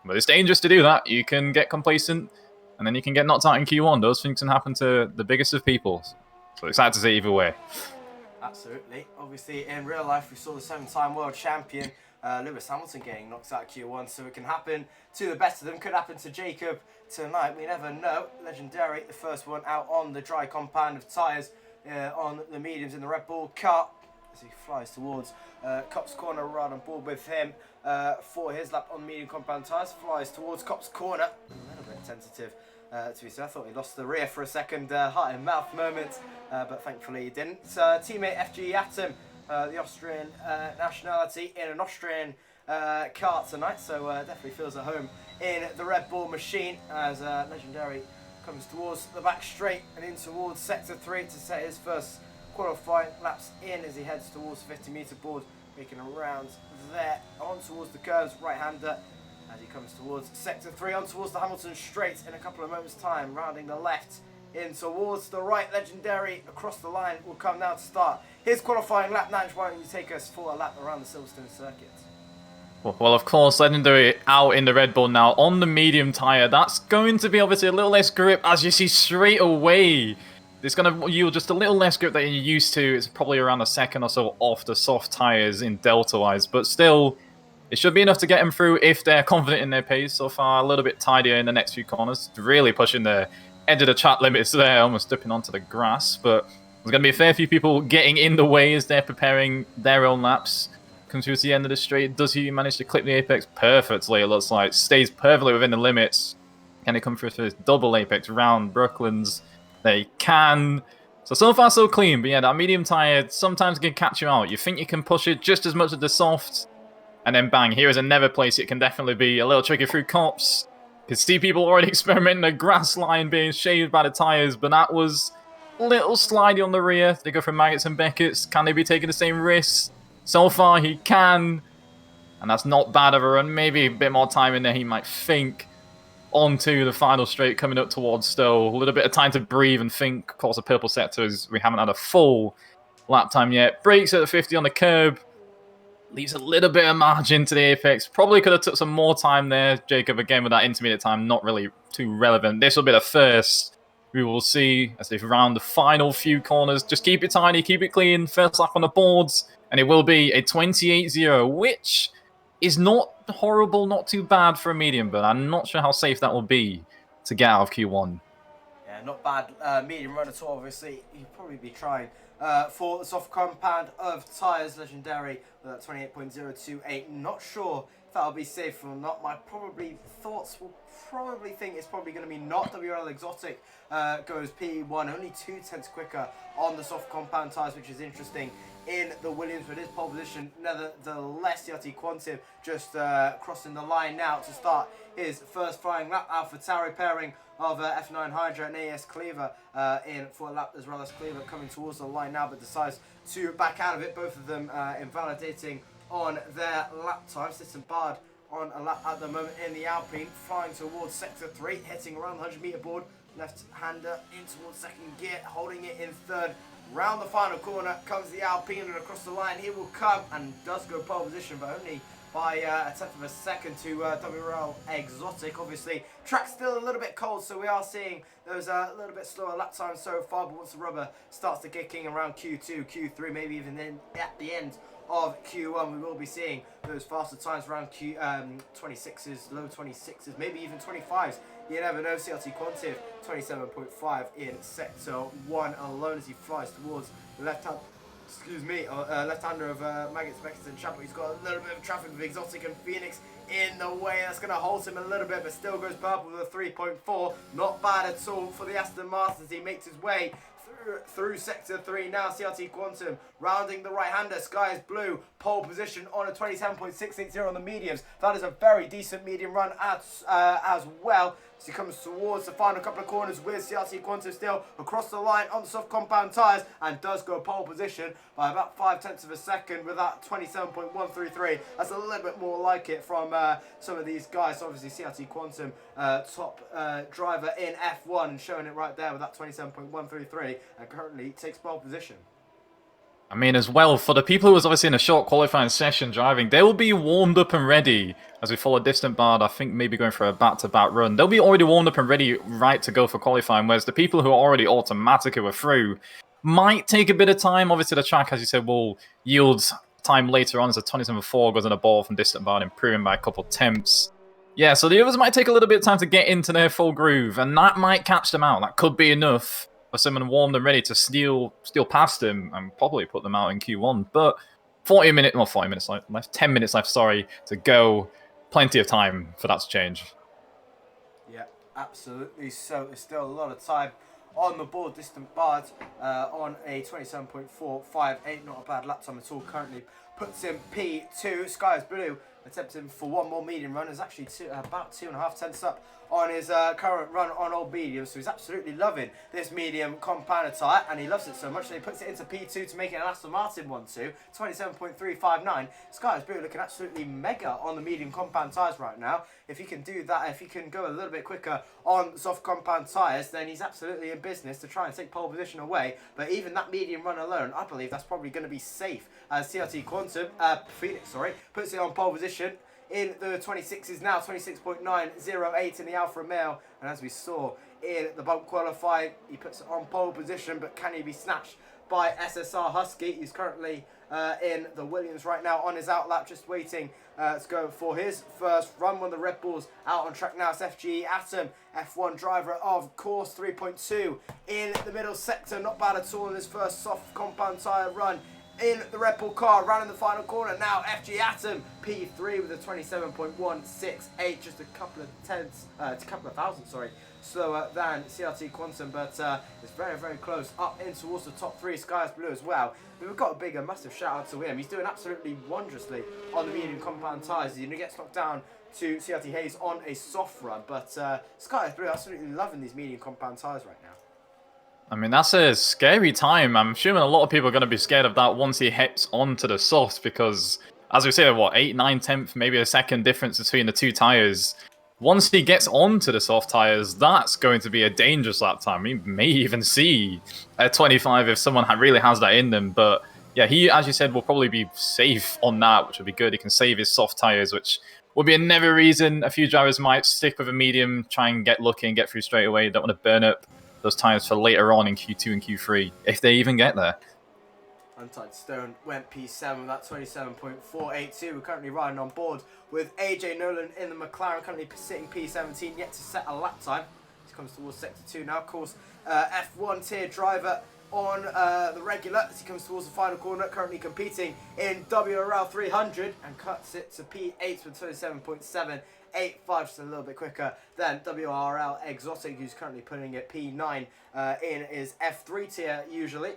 But it's dangerous to do that. You can get complacent, and then you can get knocked out in Q1. Those things can happen to the biggest of people. So excited to see either way. Absolutely. Obviously, in real life, we saw the 7-time world champion Lewis Hamilton getting knocked out of Q1, so it can happen to the best of them. Could happen to Jacob tonight. We never know. Legendary, the first one out on the dry compound of tyres on the mediums in the Red Bull car as he flies towards Copse Corner. Right on board with him for his lap on medium compound tyres. Flies towards Copse Corner. A little bit tentative. To be fair, I thought he lost the rear for a second, heart and mouth moment, but thankfully he didn't. Teammate FG Atom, the Austrian nationality, in an Austrian car tonight, so definitely feels at home in the Red Bull machine as Legendary comes towards the back straight and in towards Sector 3 to set his first qualifying laps in as he heads towards the 50-metre board, making a round there, on towards the curves, right-hander, as he comes towards Sector 3, on towards the Hamilton straight in a couple of moments' time, rounding the left in towards the right. Legendary across the line will come now to start his qualifying lap. Nange, why don't you take us for a lap around the Silverstone circuit? Well, of course, Legendary out in the Red Bull now on the medium tyre. That's going to be obviously a little less grip, as you see straight away. It's going to yield just a little less grip than you're used to. It's probably around a second or so off the soft tyres in Delta-wise, but still, it should be enough to get them through if they're confident in their pace. So far, a little bit tidier in the next few corners. Really pushing the edge of the track limits there, almost dipping onto the grass. But there's going to be a fair few people getting in the way as they're preparing their own laps. Comes through to the end of the straight. Does he manage to clip the apex perfectly, it looks like. Stays perfectly within the limits. Can he come through for his double apex round Brooklands? They can. So far so clean. But yeah, that medium tyre sometimes can catch you out. You think you can push it just as much as the soft. And then bang, here is another place it can definitely be a little tricky through Copse. You can see people already experimenting the grass line being shaved by the tyres, but that was a little slidey on the rear. They go for Maggots and Beckett's. Can they be taking the same risks? So far, he can. And that's not bad of a run. Maybe a bit more time in there, he might think. Onto the final straight, coming up towards Stowe. A little bit of time to breathe and think. Of course, the purple sector is we haven't had a full lap time yet. Brakes at the 50 on the curb. Leaves a little bit of margin to the apex. Probably could have took some more time there. Jacob, again, with that intermediate time, not really too relevant. This will be the first we will see as they round the final few corners. Just keep it tiny, keep it clean. First lap on the boards. And it will be a 28-0, which is not horrible, not too bad for a medium, but I'm not sure how safe that will be to get out of Q1. Yeah, not bad medium run at all, obviously. You'd probably be trying for the soft compound of tyres. Legendary with that 28.028. Not sure if that'll be safe or not. My thoughts will probably think it's probably going to be not. WRL Exotic goes P1, only 2/10 quicker on the soft compound tyres, which is interesting in the Williams, but his pole position, nevertheless, Yachty Quantum just crossing the line now to start his first flying lap. AlphaTauri pairing of F9 Hydra and AS Cleaver in for a lap, as well as Cleaver coming towards the line now, but decides to back out of it. Both of them invalidating on their lap time. Sitting barred on a lap at the moment in the Alpine, flying towards Sector 3, hitting around the 100-metre board. Left-hander in towards second gear, holding it in third. Round the final corner comes the Alpine, and across the line he will come and does go pole position, but only by a tenth of a second to WRL Exotic. Obviously, track's still a little bit cold, so we are seeing those a little bit slower lap times so far, but once the rubber starts to kick in around Q2, Q3, maybe even then at the end of Q1, we will be seeing those faster times around 26s, low 26s, maybe even 25s. You never know. CLT Quantive 27.5 in Sector 1 alone as he flies towards the left-hand excuse me, left-hander of Maggots, Beckett and Chapel. He's got a little bit of traffic with Exotic and Phoenix in the way. That's going to halt him a little bit, but still goes purple with a 3.4. Not bad at all for the Aston Martins. He makes his way through sector 3 now. CRT Quantum rounding the right-hander. Sky is blue, pole position on a 27.680 on the mediums. That is a very decent medium run as well. As he comes towards the final couple of corners with CRT Quantum still across the line on soft compound tyres, and does go pole position by about 0.5 of a second with that 27.133. That's a little bit more like it from some of these guys. So obviously CRT Quantum top driver in F1, and showing it right there with that 27.133, and currently takes pole position. I mean, as well, for the people who was obviously in a short qualifying session driving, they will be warmed up and ready as we follow Distant Bard. I think maybe going for a back-to-back run. They'll be already warmed up and ready, right to go for qualifying, whereas the people who are already automatically were through might take a bit of time. Obviously, the track, as you said, will yield time later on as a 27.4 goes on a ball from Distant Bard, improving by a couple tenths. Yeah, so the others might take a little bit of time to get into their full groove, and that might catch them out. That could be enough for someone warm and ready to steal past him and probably put them out in Q1. But 10 minutes left, sorry, to go. Plenty of time for that to change. Yeah, absolutely. So there's still a lot of time on the board. Distant Bard on a 27.458, not a bad lap time at all. Currently puts him P2. Sky is blue, attempting for one more medium run. Is actually about 2.5 tenths up on his current run on old medium, so he's absolutely loving this medium compounder tyre, and he loves it so much that he puts it into P2 to make it an Aston Martin 1-2, 27.359. Sky is blue looking absolutely mega on the medium compound tyres right now. If he can do that, if he can go a little bit quicker on soft compound tyres, then he's absolutely in business to try and take pole position away. But even that medium run alone, I believe that's probably going to be safe, as CRT Quantum, Phoenix, puts it on pole position in the 26s now, 26.908 in the Alfa Romeo. And as we saw in the bump qualifying, he puts it on pole position, but can he be snatched by SSR Husky? He's currently in the Williams right now on his outlap, just waiting to go for his first run. One of the Red Bulls out on track now. It's FGE Atom, F1 driver of course, 3.2 in the middle sector. Not bad at all in his first soft compound tyre run in the Red Bull car, running the final corner now. FG Atom P3 with a 27.168, just a couple of thousand, slower than CRT Quantum, but it's very, very close up in towards the top 3. Sky is blue as well. But we've got a massive shout out to him. He's doing absolutely wondrously on the medium compound tyres. He gets knocked down to CRT Hayes on a soft run, but Sky is blue absolutely loving these medium compound tyres right now. I mean, that's a scary time. I'm assuming a lot of people are going to be scared of that once he hits onto the softs, because, as we say, 8, 9 tenths, maybe a second difference between the two tyres. Once he gets onto the soft tyres, that's going to be a dangerous lap time. We may even see a 25 if someone really has that in them. But yeah, he, as you said, will probably be safe on that, which would be good. He can save his soft tyres, which would be another reason a few drivers might stick with a medium, try and get lucky and get through straight away. Don't want to burn up those tyres for later on in Q2 and Q3, if they even get there. Untied Stone went P7 with that 27.482. We're currently riding on board with AJ Nolan in the McLaren, currently sitting P17, yet to set a lap time. He comes towards Sector 2 now. Of course, F1 tier driver on the regular as he comes towards the final corner, currently competing in WRL 300, and cuts it to P8 with 27.785, just a little bit quicker than WRL Exotic, who's currently putting it P9 in his F3 tier usually.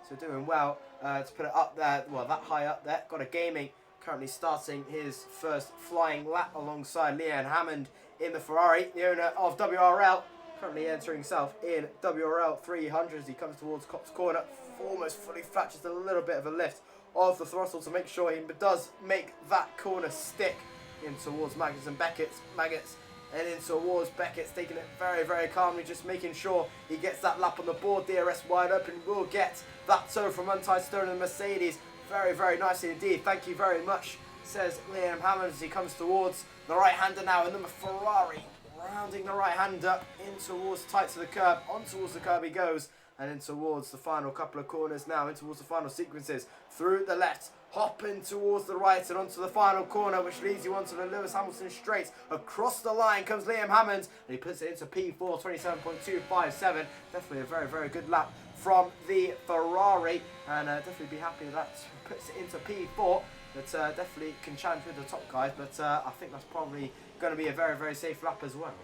So doing well to put it up there, well, that high up there. Got a Gaming currently starting his first flying lap alongside Leanne Hammond in the Ferrari, the owner of WRL, currently entering himself in WRL 300 as he comes towards Cops Corner, almost fully flat, just a little bit of a lift of the throttle to make sure he does make that corner stick in towards Maggots and Beckett's. Maggots and in towards Beckett's, taking it very, very calmly, just making sure he gets that lap on the board. DRS wide open, will get that toe from Untied Stone and Mercedes very, very nicely indeed. Thank you very much, says Liam Hammond as he comes towards the right-hander now in the Ferrari, rounding the right-hander in towards tight to the curb, on towards the curb he goes, and in towards the final couple of corners now, in towards the final sequences, through the left, hopping towards the right and onto the final corner, which leads you onto the Lewis Hamilton straight. Across the line comes Liam Hammond, and he puts it into P4, 27.257. Definitely a very, very good lap from the Ferrari, and definitely be happy that puts it into P4. But definitely can challenge with the top guys, but I think that's probably going to be a very, very safe lap as well.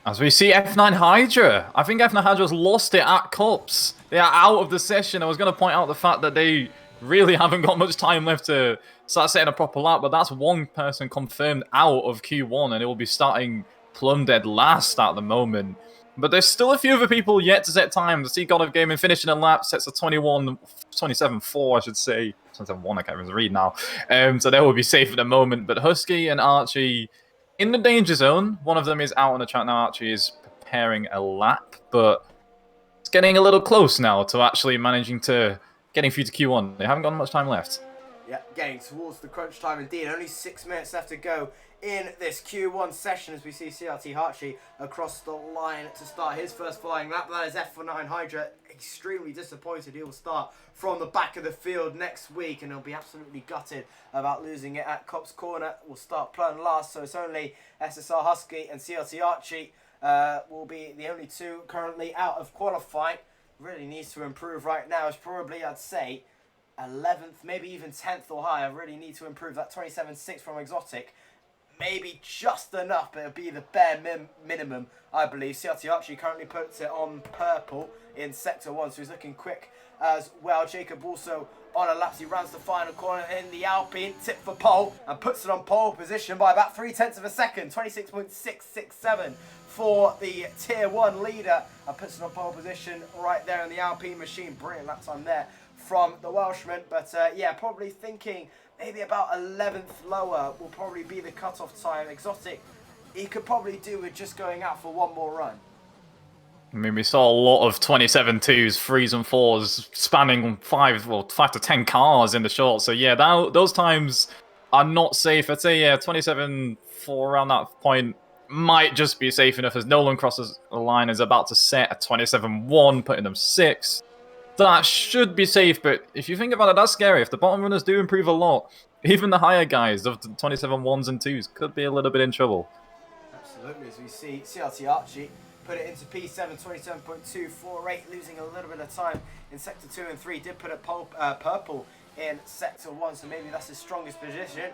As we see F9 Hydra. I think F9 Hydra's lost it at Cups. They are out of the session. I was going to point out the fact that they really haven't got much time left to start setting a proper lap, but that's one person confirmed out of Q1, and it will be starting plumb dead last at the moment. But there's still a few other people yet to set times. I see God of Gaming finishing a lap, sets a 27.4, I should say. 27.1, I can't even read now. So they will be safe at the moment. But Husky and Archie in the danger zone. One of them is out on the track now. Archie is preparing a lap, but it's getting a little close now to actually managing to getting through to Q1. They haven't got much time left. Yeah, getting towards the crunch time indeed. Only 6 minutes left to go in this Q1 session as we see CRT Archie across the line to start his first flying lap. That is F9 Hydra. Extremely disappointed. He will start from the back of the field next week, and he'll be absolutely gutted about losing it at Cops Corner. Will start plumb last, so it's only SSR Husky and CRT Archie will be the only two currently out of qualifying. Really needs to improve right now. It's probably, I'd say, 11th, maybe even 10th or higher. Really need to improve that 27.6 from Exotic. Maybe just enough, but it'll be the bare minimum, I believe. CRT Archie currently puts it on purple in Sector 1, so he's looking quick as well. Jacob also on a lap. He rounds the final corner in the Alpine, tip for pole, and puts it on pole position by about 0.3 of a second. 26.667 for the Tier 1 leader, and puts it on pole position right there in the Alpine machine. Brilliant lap time there from the Welshman, but yeah, probably thinking maybe about 11th lower will probably be the cut-off time. Exotic, he could probably do with just going out for one more run. I mean, we saw a lot of 27.2s, 3s and 4s spanning 5 to 10 cars in the short. So yeah, those times are not safe. I'd say, yeah, 27.4 around that point might just be safe enough as Nolan crosses the line, is about to set a 27.1, putting them 6th. That should be safe, but if you think about it, that's scary. If the bottom runners do improve a lot, even the higher guys of the 27.1s and 2s could be a little bit in trouble. Absolutely, as we see CRT Archie put it into P7, 27.248, losing a little bit of time in Sector 2 and 3. Did put it purple in Sector 1, so maybe that's his strongest position.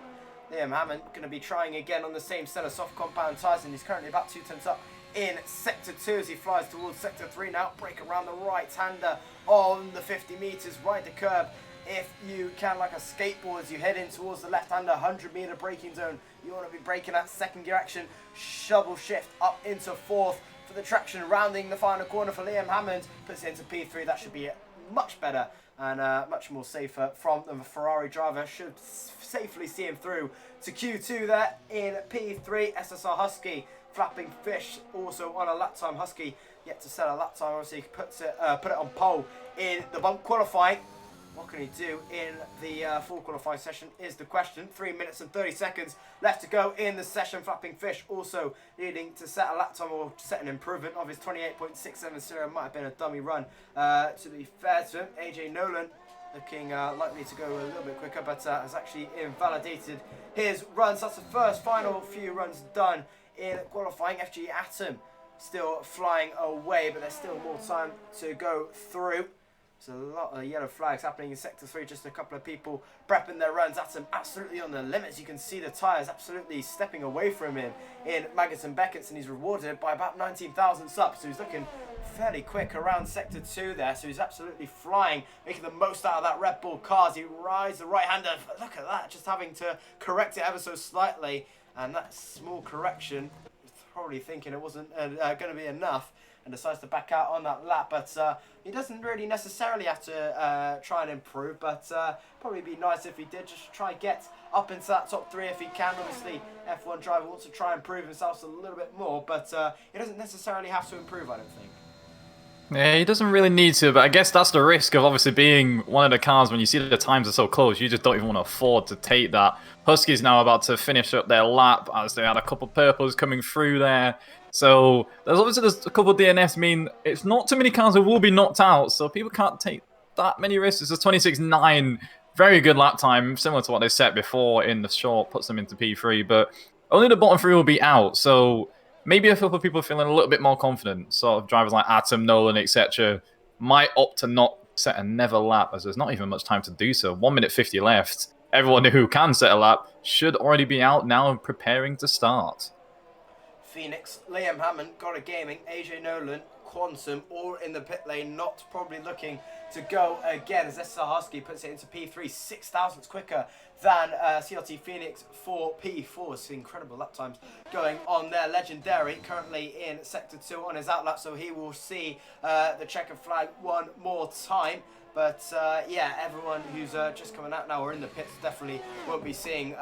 Liam Hammond going to be trying again on the same set of soft compound tyres, and he's currently about 2 tenths up in Sector 2 as he flies towards Sector 3 now. Brake around the right-hander on the 50 metres, ride the curb if you can, like a skateboard, as you head in towards the left-hander 100-metre braking zone. You want to be braking at second gear action, shovel shift up into 4th for the traction, rounding the final corner for Liam Hammond, puts it into P3. That should be much better and much more safer from the Ferrari driver. Should safely see him through to Q2 there in P3. SSR Husky flapping fish also on a lap time. Husky yet to set a lap time. Obviously, he put it on pole in the bump qualifying. What can he do in the full qualifying session is the question. 3 minutes and 30 seconds left to go in the session. Flapping Fish also needing to set a lap time or set an improvement of his 28.670. Might have been a dummy run, to be fair to him. AJ Nolan looking likely to go a little bit quicker, but has actually invalidated his runs. That's the final few runs done in qualifying. FG Atom still flying away, but there's still more time to go through. So a lot of yellow flags happening in Sector 3. Just a couple of people prepping their runs. Atom absolutely on the limits. You can see the tyres absolutely stepping away from him in Maggots and Beckett's, and he's rewarded by about 19,000 subs. So he's looking fairly quick around Sector 2 there. So he's absolutely flying, making the most out of that Red Bull car as he rides the right-hander. Look at that, just having to correct it ever so slightly. And that small correction, probably thinking it wasn't going to be enough, and decides to back out on that lap. But he doesn't really necessarily have to try and improve, but probably be nice if he did just try and get up into that top 3 if he can. Obviously, F1 driver wants to try and prove himself a little bit more, but he doesn't necessarily have to improve, I don't think. Yeah, he doesn't really need to, but I guess that's the risk of obviously being one of the cars when you see the times are so close. You just don't even want to afford to take that. Husky's now about to finish up their lap as they had a couple of purples coming through there. So there's a couple of DNFs. I mean, it's not too many cars that will be knocked out, so people can't take that many risks. It's a 26.9, very good lap time, similar to what they set before in the short, puts them into P3, but only the bottom 3 will be out. So maybe a couple of people feeling a little bit more confident, sort of drivers like Atom, Nolan, etc. might opt to not set another lap, as there's not even much time to do so. 1 minute 50 left. Everyone who can set a lap should already be out now and preparing to start. Phoenix, Liam Hammond, Gotta Gaming, AJ Nolan, Quantum, all in the pit lane, not probably looking to go again as Saharsky puts it into P3, 6 thousandths quicker than CLT Phoenix for P4. It's incredible lap times going on there. Legendary currently in Sector 2 on his outlap, so he will see the checkered flag one more time. But yeah, everyone who's just coming out now or in the pits definitely won't be seeing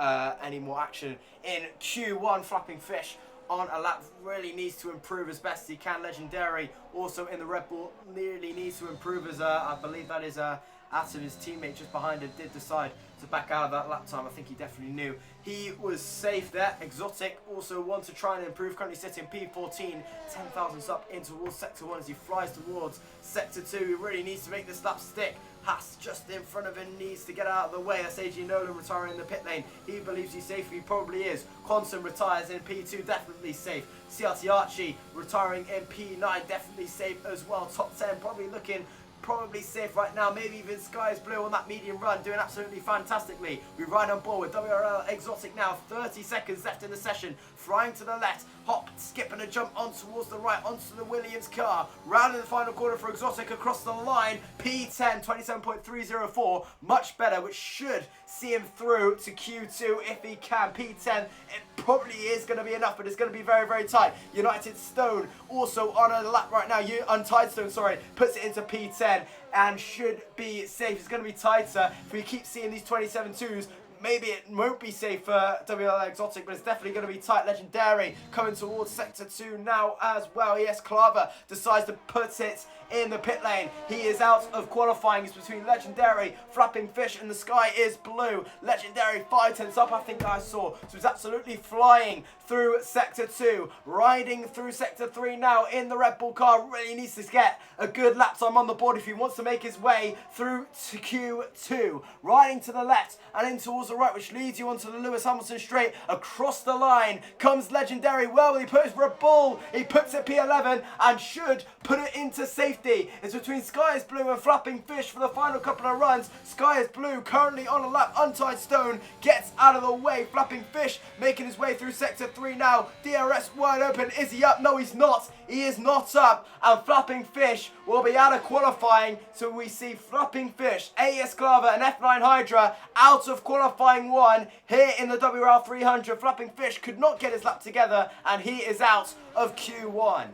any more action in Q1. Flapping Fish on a lap really needs to improve as best he can. Legendary also in the Red Bull really needs to improve as I believe that is Atom, his teammate just behind him, did decide to back out of that lap time. I think he definitely knew he was safe there. Exotic also wants to try and improve, currently sitting P14, 10 thousandths up in towards Sector 1 as he flies towards Sector 2. He really needs to make this lap stick. Haas just in front of him needs to get out of the way. That's AJ Nolan retiring in the pit lane. He believes he's safe. He probably is. Quantum retires in P2, definitely safe. CRT Archie retiring in P9, definitely safe as well. Top 10 probably looking safe right now. Maybe even Sky is Blue on that medium run, doing absolutely fantastically. We ride on board with WRL Exotic now. 30 seconds left in the session. Flying to the left, hop, skip and a jump on towards the right, onto the Williams car. Round in the final quarter for Exotic across the line. P10, 27.304, much better, which should see him through to Q2 if he can. P10, it probably is going to be enough, but it's going to be very, very tight. United Stone also on a lap right now. Untied Stone, sorry, puts it into P10 and should be safe. It's going to be tighter if we keep seeing these 27.2s. Maybe it won't be safe for WRL Exotic, but it's definitely going to be tight. Legendary coming towards Sector 2 now as well. Yes, Claver decides to put it in the pit lane. He is out of qualifying. It's between Legendary, Flapping Fish, and the sky is blue. Legendary 5 tenths up, I think I saw. So he's absolutely flying through Sector 2. Riding through Sector 3 now in the Red Bull car. Really needs to get a good lap time on the board if he wants to make his way through to Q2. Riding to the left and in towards the right, which leads you onto the Lewis Hamilton straight. Across the line comes Legendary. Well, he puts Red Bull. He puts it P11 and should put it into safety. It's between Sky is Blue and Flapping Fish for the final couple of runs. Sky is Blue currently on a lap. Untied Stone gets out of the way. Flapping Fish making his way through Sector 3 now. DRS wide open. Is he up? No, he's not. He is not up. And Flapping Fish will be out of qualifying. So we see Flapping Fish, AS Claver and F9 Hydra out of qualifying 1 here in the WRL 300. Flapping Fish could not get his lap together and he is out of Q1.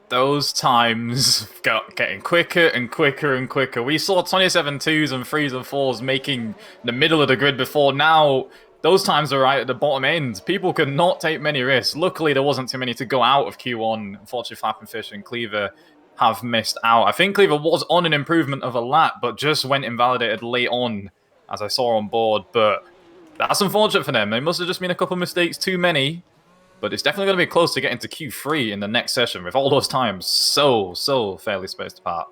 Those times got getting quicker and quicker and quicker. We saw 27 2s and 3s and 4s making the middle of the grid before. Now, those times are right at the bottom end. People could not take many risks. Luckily, there wasn't too many to go out of Q1. Unfortunately, Flapping Fish and Cleaver have missed out. I think Cleaver was on an improvement of a lap, but just went invalidated late on, as I saw on board. But that's unfortunate for them. They must have just been a couple of mistakes too many. But it's definitely going to be close to getting to Q3 in the next session with all those times so fairly spaced apart.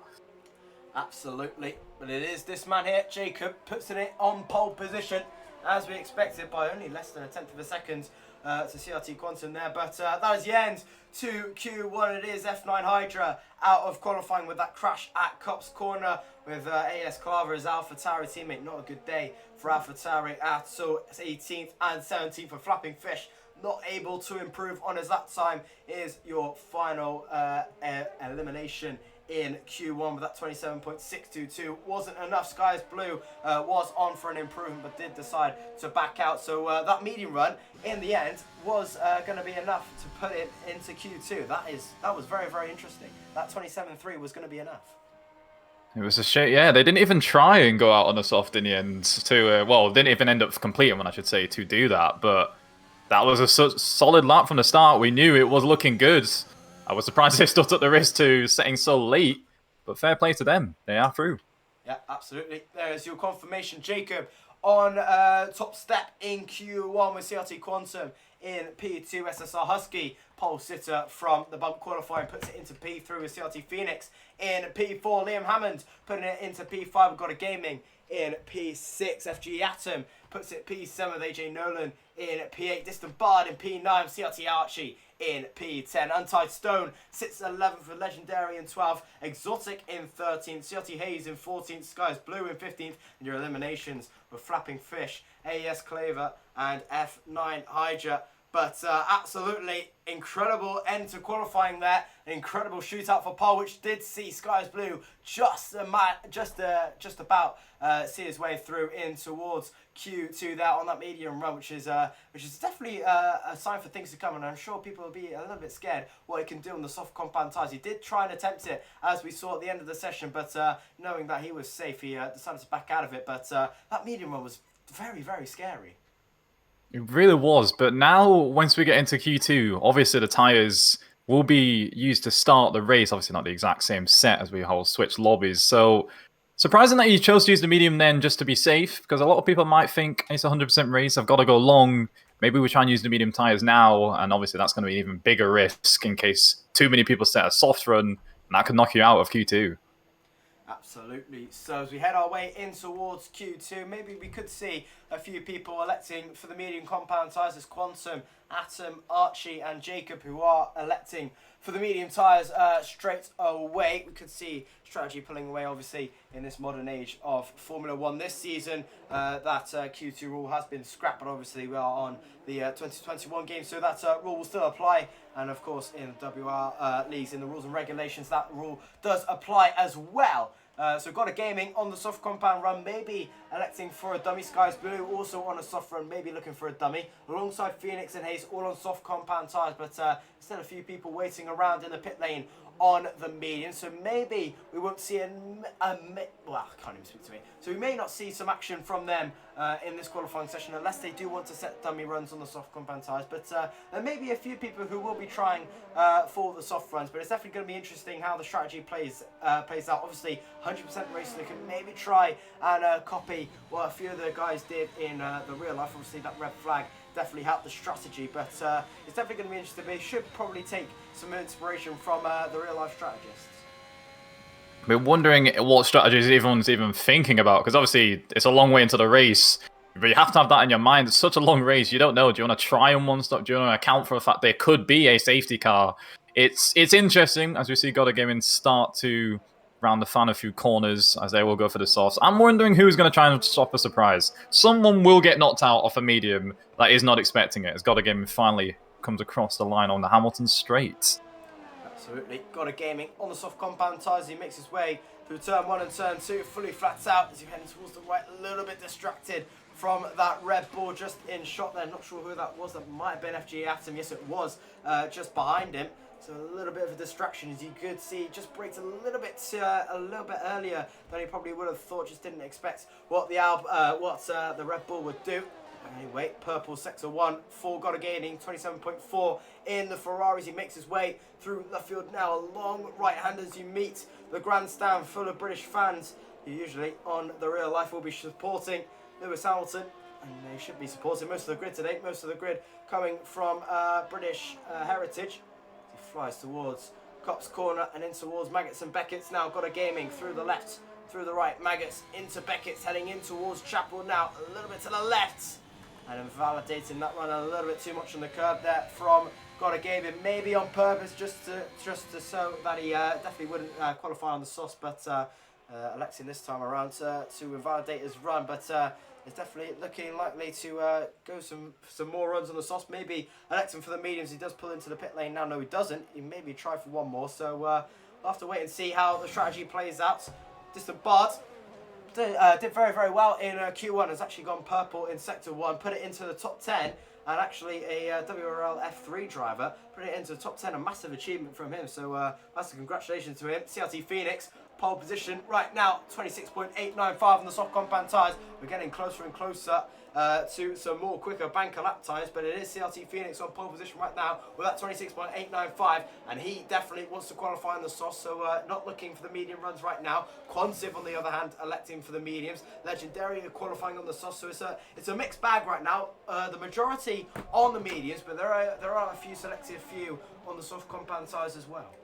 Absolutely. But it is this man here, Jacob, puts it on pole position as we expected by only less than a tenth of a second to CRT Quantum there. But that is the end to Q1. It is F9 Hydra out of qualifying with that crash at Cops Corner with AS Claver as AlphaTauri teammate. Not a good day for AlphaTauri at all. It's 18th and 17th for Flapping Fish. Not able to improve on his lap time is your final elimination in Q1 with that 27.622. Wasn't enough. Sky is Blue was on for an improvement but did decide to back out. So that medium run in the end was going to be enough to put it into Q2. That was very, very interesting. That 27.3 was going to be enough. It was a shit. Yeah, they didn't even try and go out on a soft in the end to, well, didn't even end up completing one, I should say, to do that. But that was a solid lap from the start. We knew it was looking good. I was surprised they still took the risk to setting so late, but fair play to them. They are through. Yeah, absolutely. There's your confirmation, Jacob, on top step in Q1 with CRT Quantum in P2. SSR Husky, pole sitter from the bump qualifying, puts it into P3 with CRT Phoenix in P4. Liam Hammond putting it into P5. We've got a Gaming in P6. FG Atom puts it P7 with AJ Nolan in P8. Distant Bard in P9. CRT Archie in P10. Untied Stone sits 11th with Legendary in 12th. Exotic in 13th. CRT Hayes in 14th. Skies Blue in 15th. And your eliminations were Flapping Fish, AES Claver, and F9 Hydra. But absolutely incredible end to qualifying there. An incredible shootout for pole, which did see Skies Blue just about see his way through in towards Q2 there on that medium run, which is definitely a sign for things to come. And I'm sure people will be a little bit scared what he can do on the soft compound tires. He did try and attempt it, as we saw at the end of the session, but knowing that he was safe, he decided to back out of it. But that medium run was very, very scary. It really was, but now once we get into Q2, obviously the tyres will be used to start the race. Obviously not the exact same set as we whole switch lobbies. So surprising that you chose to use the medium then just to be safe, because a lot of people might think it's a 100% race, I've got to go long. Maybe we try and use the medium tyres now, and obviously that's going to be an even bigger risk in case too many people set a soft run, and that could knock you out of Q2. Absolutely. So as we head our way in towards Q2, maybe we could see a few people electing for the medium compound tyres as Quantum, Atom, Archie and Jacob, who are electing for the medium tyres straight away. We could see strategy pulling away, obviously, in this modern age of Formula 1 this season. That Q2 rule has been scrapped, but obviously we are on the 2021 game, so that rule will still apply. And of course, in WR leagues, in the rules and regulations, that rule does apply as well. So got a Gaming on the soft compound run, maybe electing for a dummy. Skies Blue also on a soft run, maybe looking for a dummy. Alongside Phoenix and Hayes, all on soft compound tyres, but still a few people waiting around in the pit lane on the medium. So maybe we won't see well, I can't even speak to me. So we may not see some action from them in this qualifying session, unless they do want to set dummy runs on the soft compound tyres. But there may be a few people who will be trying for the soft runs, but it's definitely going to be interesting how the strategy plays out. Obviously, 100% race, they can maybe try and copy what a few of the guys did in the real life. Obviously, that red flag definitely helped the strategy, but it's definitely going to be interesting. They should probably take some inspiration from the real life strategists. We're wondering what strategies everyone's even thinking about, because obviously it's a long way into the race, but you have to have that in your mind. It's such a long race, you don't know. Do you want to try on one stop? Do you want to account for the fact there could be a safety car? It's interesting as we see Gotta Gaming start to round the fan a few corners as they will go for the softs. I'm wondering who's going to try and stop a surprise. Someone will get knocked out off a medium that is not expecting it, as Gotta Gaming finally comes across the line on the Hamilton straight. Absolutely. Got a Gaming on the soft compound tyres. He makes his way through turn 1 and turn 2, fully flats out as he heads towards the right, a little bit distracted from that red ball just in shot there. Not sure who that was. That might have been FG Atom. Yes, it was just behind him. So a little bit of a distraction, as you could see. Just braked a little bit earlier than he probably would have thought. Just didn't expect what the Red Bull would do. Anyway, purple sector 1 for Gotta Gaining, 27.4 in the Ferraris. He makes his way through the field now. A long right hand as you meet the grandstand full of British fans who usually on the real life will be supporting Lewis Hamilton. And they should be supporting most of the grid today. Most of the grid coming from British heritage. He flies towards Cop's corner and in towards Maggots and Beckett's now. Gotta Gaming through the left, through the right. Maggots into Beckett's, heading in towards Chapel now. A little bit to the left. And invalidating that run a little bit too much on the curb there from Gotta Gaming, maybe on purpose, just to so that he definitely wouldn't qualify on the sauce, but electing this time around to invalidate his run. But it's definitely looking likely to go some more runs on the sauce. Maybe electing for the mediums. He does pull into the pit lane now. No, he doesn't. He maybe try for one more. So we'll have to wait and see how the strategy plays out. Distant Bard did very, very well in Q1. Has actually gone purple in Sector 1, put it into the top 10, and actually a WRL F3 driver put it into the top 10. A massive achievement from him, so massive congratulations to him. CRT Phoenix pole position right now, 26.895 on the soft compound tyres. We're getting closer and closer to some more quicker banker lap times, but it is CRT Phoenix on pole position right now with that 26.895, and he definitely wants to qualify on the soft, so not looking for the medium runs right now. Quansiv, on the other hand, electing for the mediums. Legendary are qualifying on the soft, so it's a mixed bag right now. The majority on the mediums, but there are a few selected few on the soft compound tyres as well.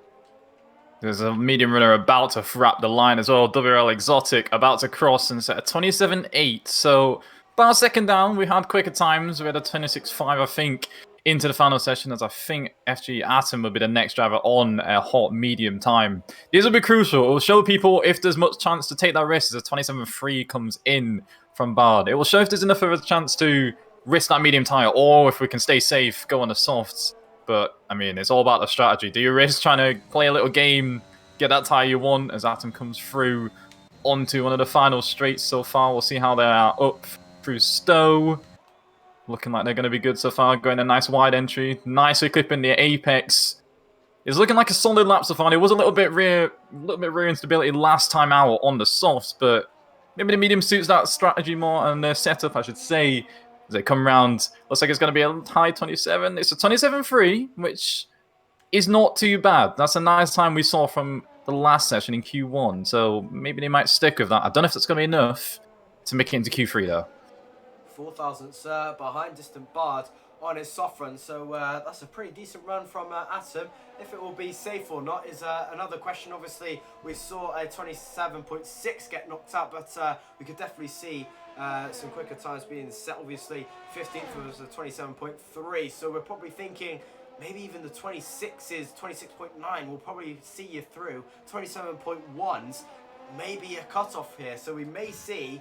There's a medium runner about to wrap the line as well. WRL Exotic about to cross and set a 27.8. So about a second down. We had quicker times. We had a 26.5, I think, into the final session, as I think FG Atom will be the next driver on a hot medium time. These will be crucial. It will show people if there's much chance to take that risk as a 27.3 comes in from Bard. It will show if there's enough of a chance to risk that medium tyre, or if we can stay safe, go on the softs. But, I mean, it's all about the strategy. Do you risk trying to play a little game, get that tyre you want as Atom comes through onto one of the final straights so far? We'll see how they are up through Stowe. Looking like they're going to be good so far. Going a nice wide entry. Nicely clipping the apex. It's looking like a solid lap so far. It was a little bit rear instability last time out on the softs, but maybe the medium suits that strategy more and their setup, I should say. As they come round, looks like it's going to be a high 27. It's a 27.3, which is not too bad. That's a nice time we saw from the last session in Q1. So maybe they might stick with that. I don't know if that's going to be enough to make it into Q3, though. 4 thousandths behind Distant Bard on his soft run, so that's a pretty decent run from Atom. If it will be safe or not is another question. Obviously, we saw a 27.6 get knocked out, but we could definitely see some quicker times being set. Obviously, 15th was a 27.3, so we're probably thinking maybe even the 26s, 26.9 will probably see you through. 27.1s, maybe a cutoff here, so we may see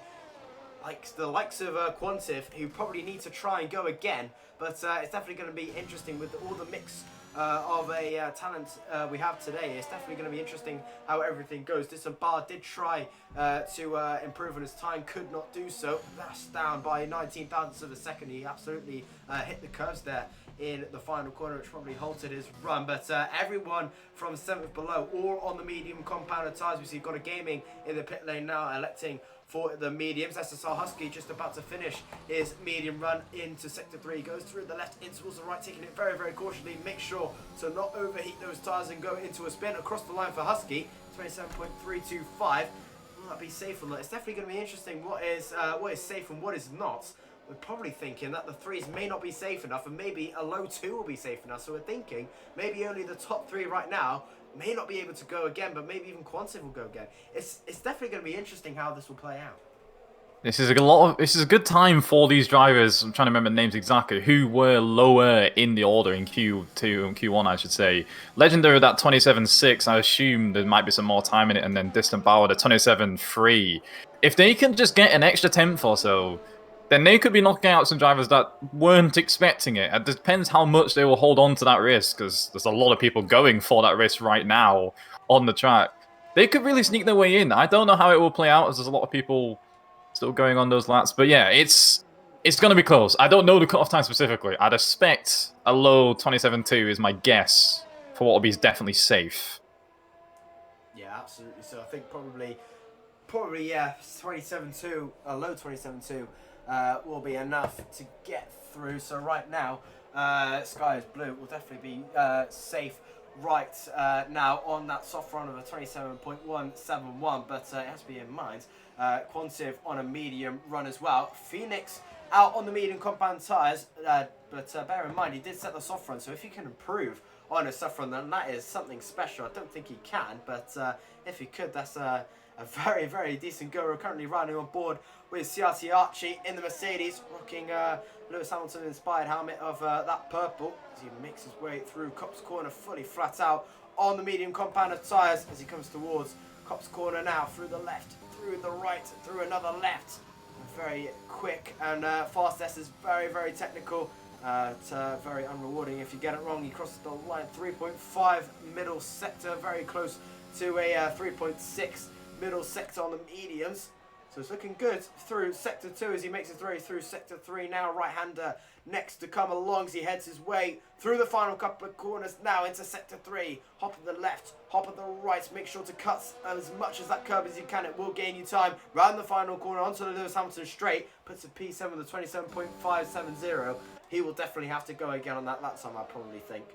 like the likes of Quantif, who probably need to try and go again, but it's definitely going to be interesting with all the mix of a talent we have today. It's definitely going to be interesting how everything goes. Distant Bar did try to improve on his time, could not do so. That's down by 19 thousandths of a second. He absolutely hit the curves there in the final corner, which probably halted his run, but everyone from 7th below, all on the medium compounded tyres. We see got a gaming in the pit lane now, electing for the mediums. SSR Husky just about to finish his medium run into sector 3. Goes through the left intervals, the right, taking it very, very cautiously. Make sure to not overheat those tyres and go into a spin across the line for Husky. 27.325. Will that be safe or not? It's definitely going to be interesting what is safe and what is not. We're probably thinking that the 3s may not be safe enough, and maybe a low 2 will be safe enough. So we're thinking maybe only the top 3 right now may not be able to go again, but maybe even Quantiv will go again. It's definitely going to be interesting how this will play out. This is a good time for these drivers. I'm trying to remember the names exactly, who were lower in the order in Q2 and Q1, I should say. Legendary, that 27.6, I assume there might be some more time in it, and then Distant Power, the 27.3. If they can just get an extra 10th or so, then they could be knocking out some drivers that weren't expecting it. It depends how much they will hold on to that risk, because there's a lot of people going for that risk right now on the track. They could really sneak their way in. I don't know how it will play out, as there's a lot of people still going on those laps. But yeah, it's going to be close. I don't know the cutoff time specifically. I'd expect a low 27.2 is my guess for what will be definitely safe. Yeah, absolutely. So I think probably yeah, 27.2, a low 27.2. Will be enough to get through. So right now, Sky is Blue will definitely be safe right now on that soft run of a 27.171, but it has to be in mind, Quantiv on a medium run as well. Phoenix out on the medium compound tyres, but bear in mind he did set the soft run, so if he can improve on a soft run, then that is something special. I don't think he can, but if he could, that's a very, very decent go. We're currently riding on board with CRT Archie in the Mercedes, rocking Lewis Hamilton inspired helmet of that purple as he makes his way through Copse Corner fully flat out on the medium compounded tyres as he comes towards Copse Corner now, through the left, through the right, through another left. Very quick and fast. S is very, very technical. It's very unrewarding if you get it wrong. He crosses the line 3.5 middle sector, very close to a 3.6 middle sector on the mediums. So it's looking good through Sector 2 as he makes his way through Sector 3 now. Right-hander next to come along as he heads his way through the final couple of corners now into Sector 3. Hop at the left, hop at the right. Make sure to cut as much as that curb as you can. It will gain you time. Round the final corner onto the Lewis Hamilton straight. Puts a P7 with a 27.570. He will definitely have to go again on that lap time, I probably think.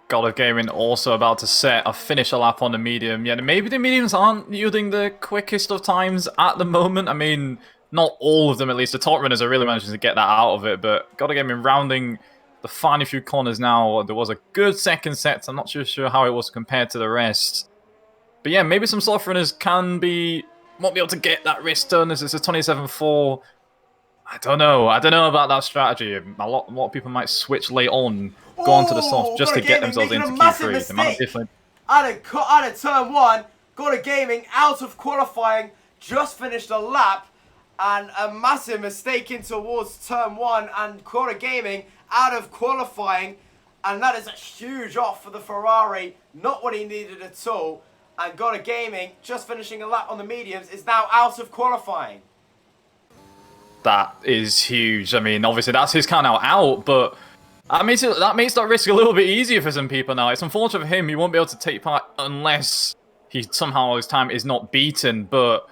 God of Gaming also about to set a finisher lap on the medium. Yeah, maybe the mediums aren't yielding the quickest of times at the moment. I mean, not all of them at least. The top runners are really managing to get that out of it, but God of Gaming rounding the final few corners now. There was a good second set. I'm not too sure how it was compared to the rest. But yeah, maybe some soft runners won't be able to get that race done as it's a 27-4. I don't know about that strategy. A lot of people might switch late on, go on to the soft just to get themselves into Q3. They might different. Out of turn 1, got a gaming out of qualifying, just finished a lap, and a massive mistake in towards turn 1, and Quarter Gaming out of qualifying, and that is a huge off for the Ferrari, not what he needed at all, and Got a Gaming, just finishing a lap on the mediums, is now out of qualifying. That is huge. I mean, obviously that's his car now out, but that makes that risk a little bit easier for some people now. It's unfortunate for him. He won't be able to take part unless his time is not beaten, but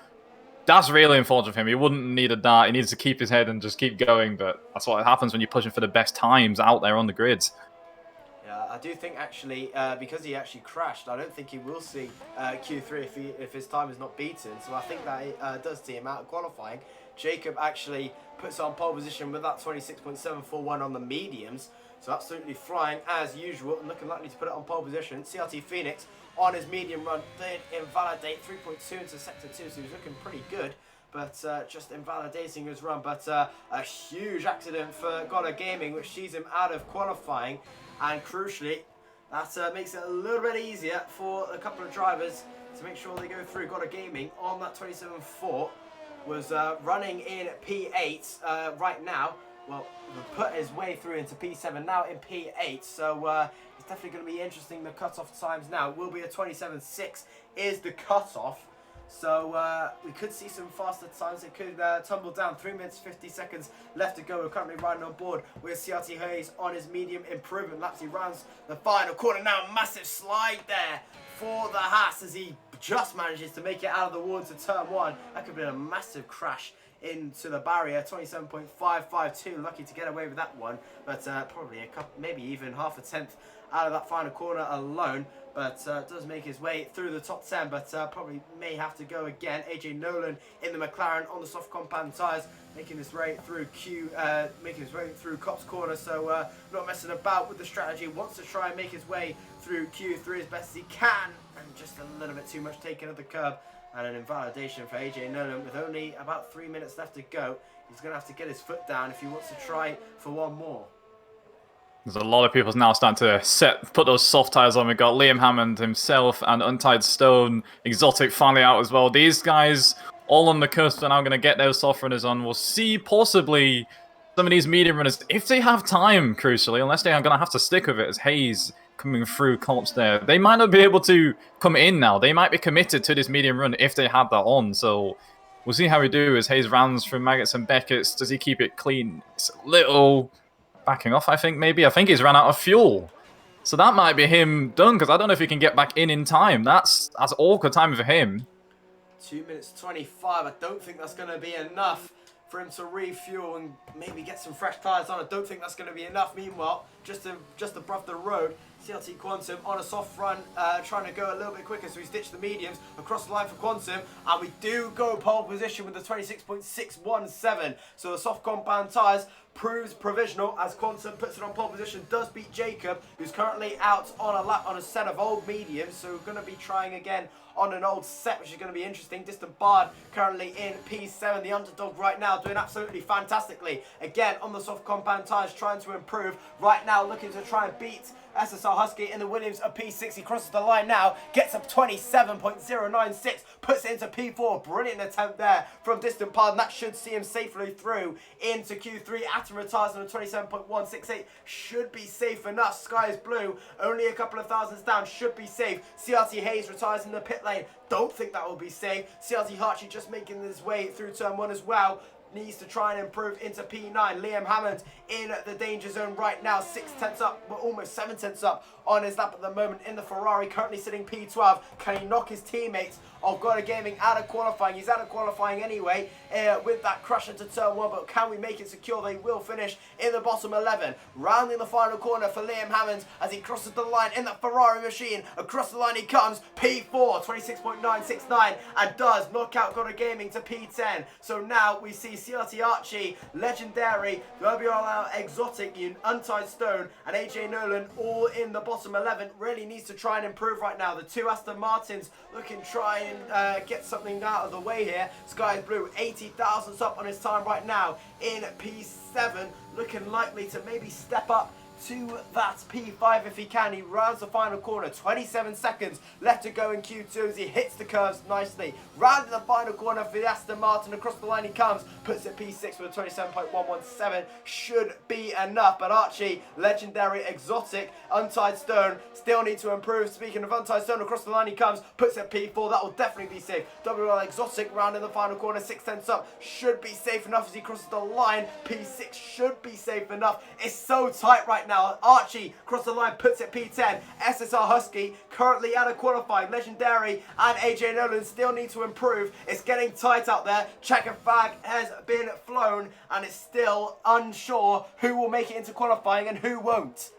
that's really unfortunate for him. He wouldn't needed that. He needs to keep his head and just keep going, but that's what happens when you're pushing for the best times out there on the grids. Yeah, I do think actually, because he actually crashed, I don't think he will see Q3 if his time is not beaten. So I think that does see him out of qualifying. Jacob actually puts on pole position with that 26.741 on the mediums. So absolutely flying as usual and looking likely to put it on pole position. CRT Phoenix on his medium run did invalidate 3.2 into Sector 2, so he was looking pretty good. But just invalidating his run. But a huge accident for Goddard Gaming, which sees him out of qualifying. And crucially, that makes it a little bit easier for a couple of drivers to make sure they go through. Goddard Gaming on that 27.4 was running in P8 right now. Well, put his way through into P7 now in P8. So it's definitely going to be interesting. The cutoff times now will be a 27.6 is the cutoff. So we could see some faster times. It could tumble down. 3 minutes 50 seconds left to go. We're currently riding on board with CRT Hayes on his medium improvement laps. He rounds the final corner now. Massive slide there for the Haas as he just manages to make it out of the wall to turn 1. That could have been a massive crash into the barrier. 27.552. Lucky to get away with that one, but probably a couple, maybe even half a tenth out of that final corner alone. But does make his way through the top 10, but probably may have to go again. AJ Nolan in the McLaren on the soft compound tyres, making his way through Copse corner. So not messing about with the strategy. Wants to try and make his way through Q3 as best as he can, and just a little bit too much taken at the curb. And an invalidation for AJ Nolan with only about 3 minutes left to go. He's going to have to get his foot down if he wants to try for one more. There's a lot of people now starting to put those soft tyres on. We've got Liam Hammond himself and Untied Stone, Exotic finally out as well. These guys all on the cusp are now going to get those soft runners on. We'll see possibly some of these medium runners, if they have time, crucially, unless they are going to have to stick with it as Hayes coming through Colts there. They might not be able to come in now. They might be committed to this medium run if they had that on. So we'll see how we do as Hayes rounds through Maggots and Beckett's. Does he keep it clean? It's a little backing off, I think, maybe. I think he's ran out of fuel. So that might be him done, because I don't know if he can get back in time. That's awkward time for him. 2 minutes 25. I don't think that's going to be enough for him to refuel and maybe get some fresh tyres on. I don't think that's going to be enough. Meanwhile, just above the road, CLT Quantum on a soft run, trying to go a little bit quicker, so he's ditched the mediums across the line for Quantum, and we do go pole position with the 26.617. So the soft compound tyres proves provisional as Quantum puts it on pole position, does beat Jacob, who's currently out on a lap on a set of old mediums. So we're going to be trying again on an old set, which is going to be interesting. Distant Bard currently in P7, the underdog right now, doing absolutely fantastically. Again, on the soft compound tyres, trying to improve. Right now, looking to try and beat SSR Husky in the Williams of P6. He crosses the line now, gets up 27.096, puts it into P4. Brilliant attempt there from Distant Bard, and that should see him safely through into Q3 at Atom retires on a 27.168. Should be safe enough. Sky is blue. Only a couple of thousands down. Should be safe. CRT Hayes retires in the pit lane. Don't think that will be safe. CRT Harchie just making his way through turn 1 as well. Needs to try and improve into P9. Liam Hammond in the danger zone right now. 6 tenths up, well, almost 7 tenths up on his lap at the moment in the Ferrari. Currently sitting P12. Can he knock his teammates of God Gaming out of qualifying? He's out of qualifying anyway with that crash into turn 1. But can we make it secure? They will finish in the bottom 11. Rounding the final corner for Liam Hammond as he crosses the line in that Ferrari machine. Across the line he comes. P4, 26.969, and does knock out God Gaming to P10. So now we see CRT Archie, Legendary, WRL Exotic, Untied Stone, and AJ Nolan all in the bottom 11. Really needs to try and improve right now. The two Aston Martins looking try and get something out of the way here. Sky is blue, 80 thousandths up on his time right now in P7. Looking likely to maybe step up to that P5 if he can. He rounds the final corner. 27 seconds left to go in Q2 as he hits the curves nicely. Rounding the final corner for the Aston Martin. Across the line he comes. Puts it P6 with a 27.117. Should be enough. But Archie, Legendary, Exotic, Untied Stone still need to improve. Speaking of Untied Stone, across the line he comes. Puts it P4. That will definitely be safe. WRL Exotic rounding the final corner. 6 tenths up. Should be safe enough as he crosses the line. P6 should be safe enough. It's so tight right now. Archie across the line, puts it P10. SSR Husky currently out of qualifying. Legendary and AJ Nolan still need to improve. It's getting tight out there. Checker flag has been flown and it's still unsure who will make it into qualifying and who won't.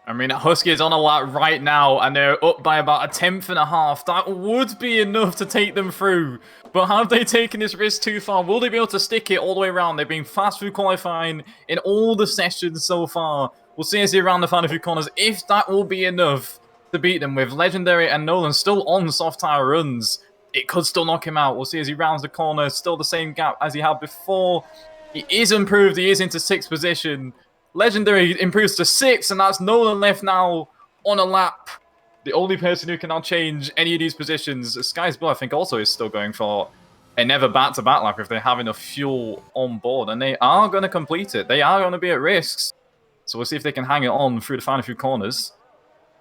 I mean, Husky is on a lap right now, and they're up by about 1/10.5. That would be enough to take them through. But have they taken this risk too far? Will they be able to stick it all the way around? They've been fast through qualifying in all the sessions so far. We'll see as they round the final few corners if that will be enough to beat them. With Legendary and Nolan still on soft tire runs, it could still knock him out. We'll see as he rounds the corner. Still the same gap as he had before. He is improved. He is into 6th position. Legendary improves to 6, and that's Nolan left now on a lap. The only person who can now change any of these positions. Sky's Blue, I think, also is still going for another back-to-back lap if they have enough fuel on board, and they are going to complete it. They are going to be at risks. So we'll see if they can hang it on through the final few corners.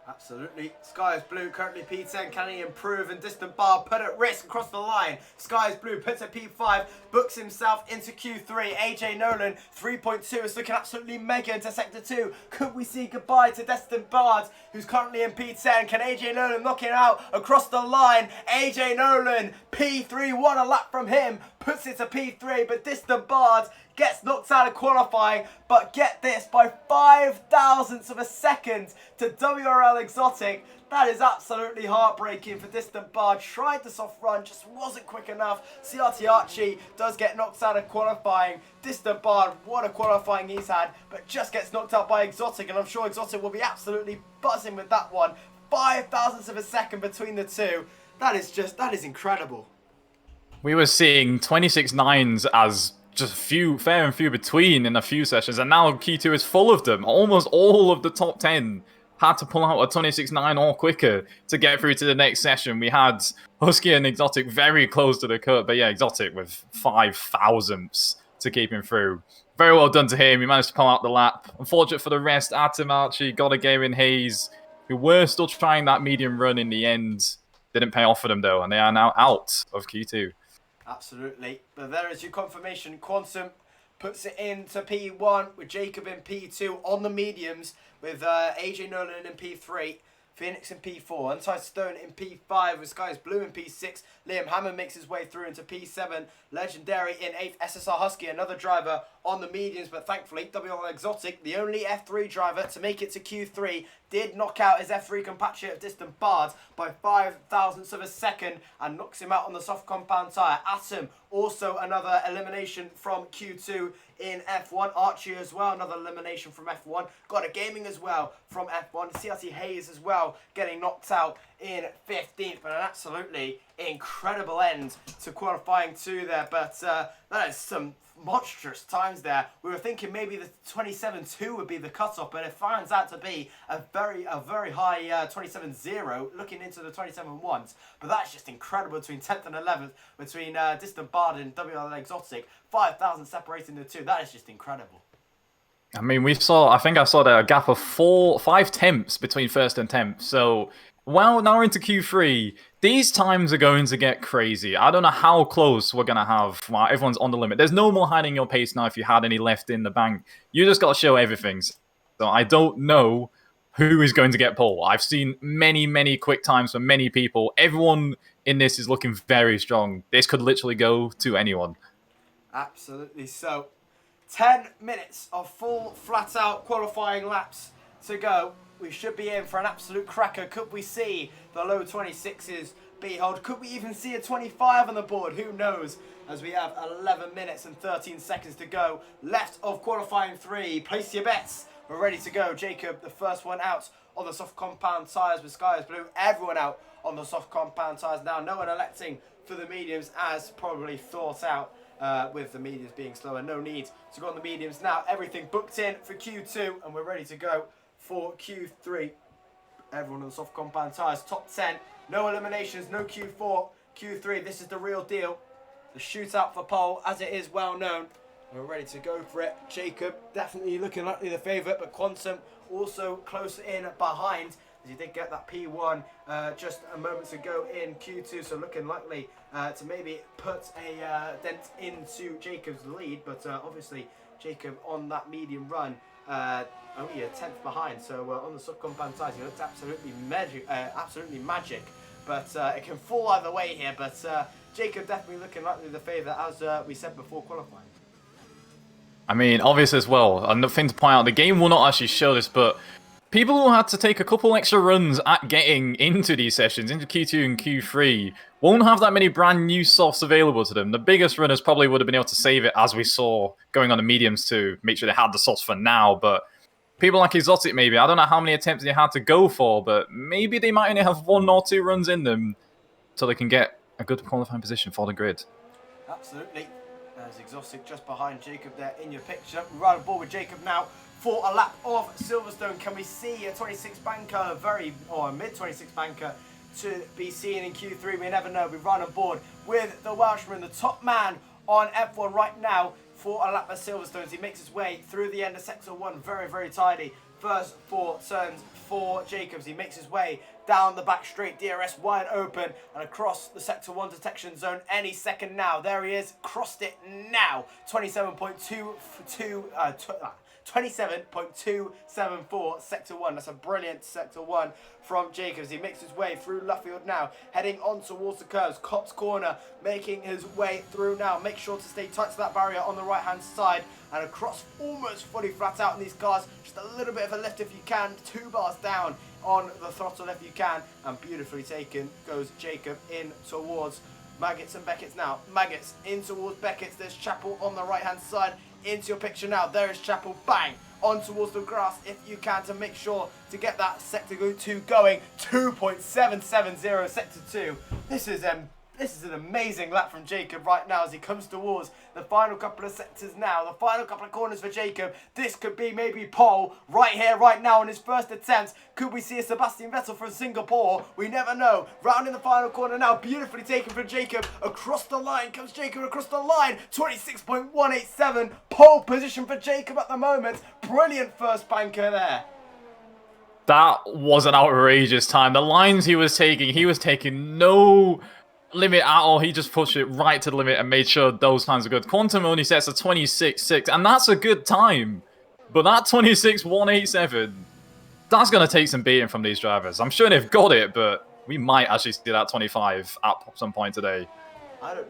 Absolutely. Sky is blue, currently P10. Can he improve? And Distant Bar put at risk across the line. Sky is blue, puts a P5, books himself into Q3. AJ Nolan, 3.2, is looking absolutely mega into Sector 2. Could we see goodbye to Destin Bard, who's currently in P10? Can AJ Nolan knock it out across the line? AJ Nolan, P3, what a lap from him. Puts it to P3, but Distant Bard gets knocked out of qualifying, but get this, by 5 thousandths of a second to WRL Exotic. That is absolutely heartbreaking for Distant Bar. Tried the soft run, just wasn't quick enough. CRT Archie does get knocked out of qualifying. Distant Bar, what a qualifying he's had, but just gets knocked out by Exotic, and I'm sure Exotic will be absolutely buzzing with that one. 5 thousandths of a second between the two. That is incredible. We were seeing 26.9s as just fair and few between in a few sessions, and now Q2 is full of them. Almost all of the top 10 had to pull out a 26.9 or quicker to get through to the next session. We had Husky and Exotic very close to the cut, but yeah, Exotic with 5 thousandths to keep him through. Very well done to him. He managed to pull out the lap. Unfortunate for the rest, Atom Archie got a game in Hayes, who were still trying that medium run in the end. Didn't pay off for them though, and they are now out of Q2. Absolutely. But there is your confirmation. Quantum puts it into P1 with Jacob in P2 on the mediums with AJ Nolan in P3. Phoenix in P4, Untied Stone in P5 with Sky's Blue in P6. Liam Hammond makes his way through into P7. Legendary in 8th. SSR Husky, another driver on the mediums, but thankfully WRL Exotic, the only F3 driver to make it to Q3, did knock out his F3 compatriot of Distant Bard by 5 thousandths of a second and knocks him out on the soft compound tyre. Atom, also another elimination from Q2 in F1. Archie as well, another elimination from F1. Got a gaming as well from F1. CRT Hayes as well, getting knocked out in 15th. But an absolutely incredible end to qualifying 2 there. But that is some monstrous times there. We were thinking maybe the 27.2 would be the cutoff, but it finds out to be a very high 27.0, looking into the 27.1s. But that's just incredible between 10th and 11th, between Distant Bard and WRL Exotic. 5,000 separating the two. That is just incredible. I mean, I think I saw there a gap of 5 tenths between first and 10th. So, well, now we're into Q3. These times are going to get crazy. I don't know how close we're going to have. Well, everyone's on the limit. There's no more hiding your pace now if you had any left in the bank. You just got to show everything. So, I don't know who is going to get pole. I've seen many, many quick times from many people. Everyone in this is looking very strong. This could literally go to anyone. Absolutely. So, 10 minutes of full flat-out qualifying laps to go. We should be in for an absolute cracker. Could we see the low 26s be held? Could we even see a 25 on the board? Who knows? As we have 11 minutes and 13 seconds to go left of qualifying 3. Place your bets. We're ready to go. Jacob, the first one out on the soft compound tyres with Sky is blue. Everyone out on the soft compound tyres now. No one electing for the mediums as probably thought out. With the mediums being slower, no need to go on the mediums now. Everything booked in for Q2 and we're ready to go for Q3. Everyone on the soft compound tyres, top 10, no eliminations, no Q4, Q3. This is the real deal, the shootout for pole as it is well known. We're ready to go for it. Jacob definitely looking likely the favourite, but Quantum also close in behind as he did get that P1 just a moment ago in Q2, so looking likely to maybe put a dent into Jacob's lead, but obviously Jacob on that medium run only a 10th behind, so on the subcompound tyres he looked absolutely magic, but it can fall either way here, but Jacob definitely looking likely the favourite as we said before qualifying. I mean, obviously as well, another thing to point out, the game will not actually show this, but people who had to take a couple extra runs at getting into these sessions, into Q2 and Q3, won't have that many brand new softs available to them. The biggest runners probably would have been able to save it, as we saw going on the mediums to make sure they had the softs for now, but people like Exotic maybe, I don't know how many attempts they had to go for, but maybe they might only have 1 or 2 runs in them so they can get a good qualifying position for the grid. Absolutely. There's Exotic just behind Jacob there in your picture. We're right on board with Jacob now for a lap of Silverstone. Can we see a 26 banker, a mid 26 banker to be seen in Q3? We never know. We're right on board with the Welshman, the top man on F1 right now for a lap of Silverstone. He makes his way through the end of sector 1 very, very tidy. First 4 turns for Jacobs. He makes his way down the back straight, DRS wide open and across the sector 1 detection zone any second now. There he is, crossed it now. 27.274 sector 1. That's a brilliant sector 1 from Jacobs. He makes his way through Luffield now, heading on towards the curves. Cops Corner making his way through now. Make sure to stay tight to that barrier on the right hand side and across, almost fully flat out in these cars. Just a little bit of a lift if you can, 2 bars down on the throttle if you can, and beautifully taken goes Jacob in towards Maggots and Beckett's now. Maggots in towards Beckett's. There's Chapel on the right hand side. Into your picture now. There is Chapel. Bang! On towards the grass if you can to make sure to get that sector 2 going. 2.770 sector 2. This is an amazing lap from Jacob right now as he comes towards the final couple of sectors now. The final couple of corners for Jacob. This could be maybe pole right here, right now in his first attempt. Could we see a Sebastian Vettel from Singapore? We never know. Round in the final corner now. Beautifully taken from Jacob. Across the line comes Jacob across the line. 26.187. Pole position for Jacob at the moment. Brilliant first banker there. That was an outrageous time. The lines he was taking no limit at all. He just pushed it right to the limit and made sure those times are good. Quantum only sets a 26.6, and that's a good time. But that 26.187, that's going to take some beating from these drivers. I'm sure they've got it, but we might actually see that 25 at some point today. I don't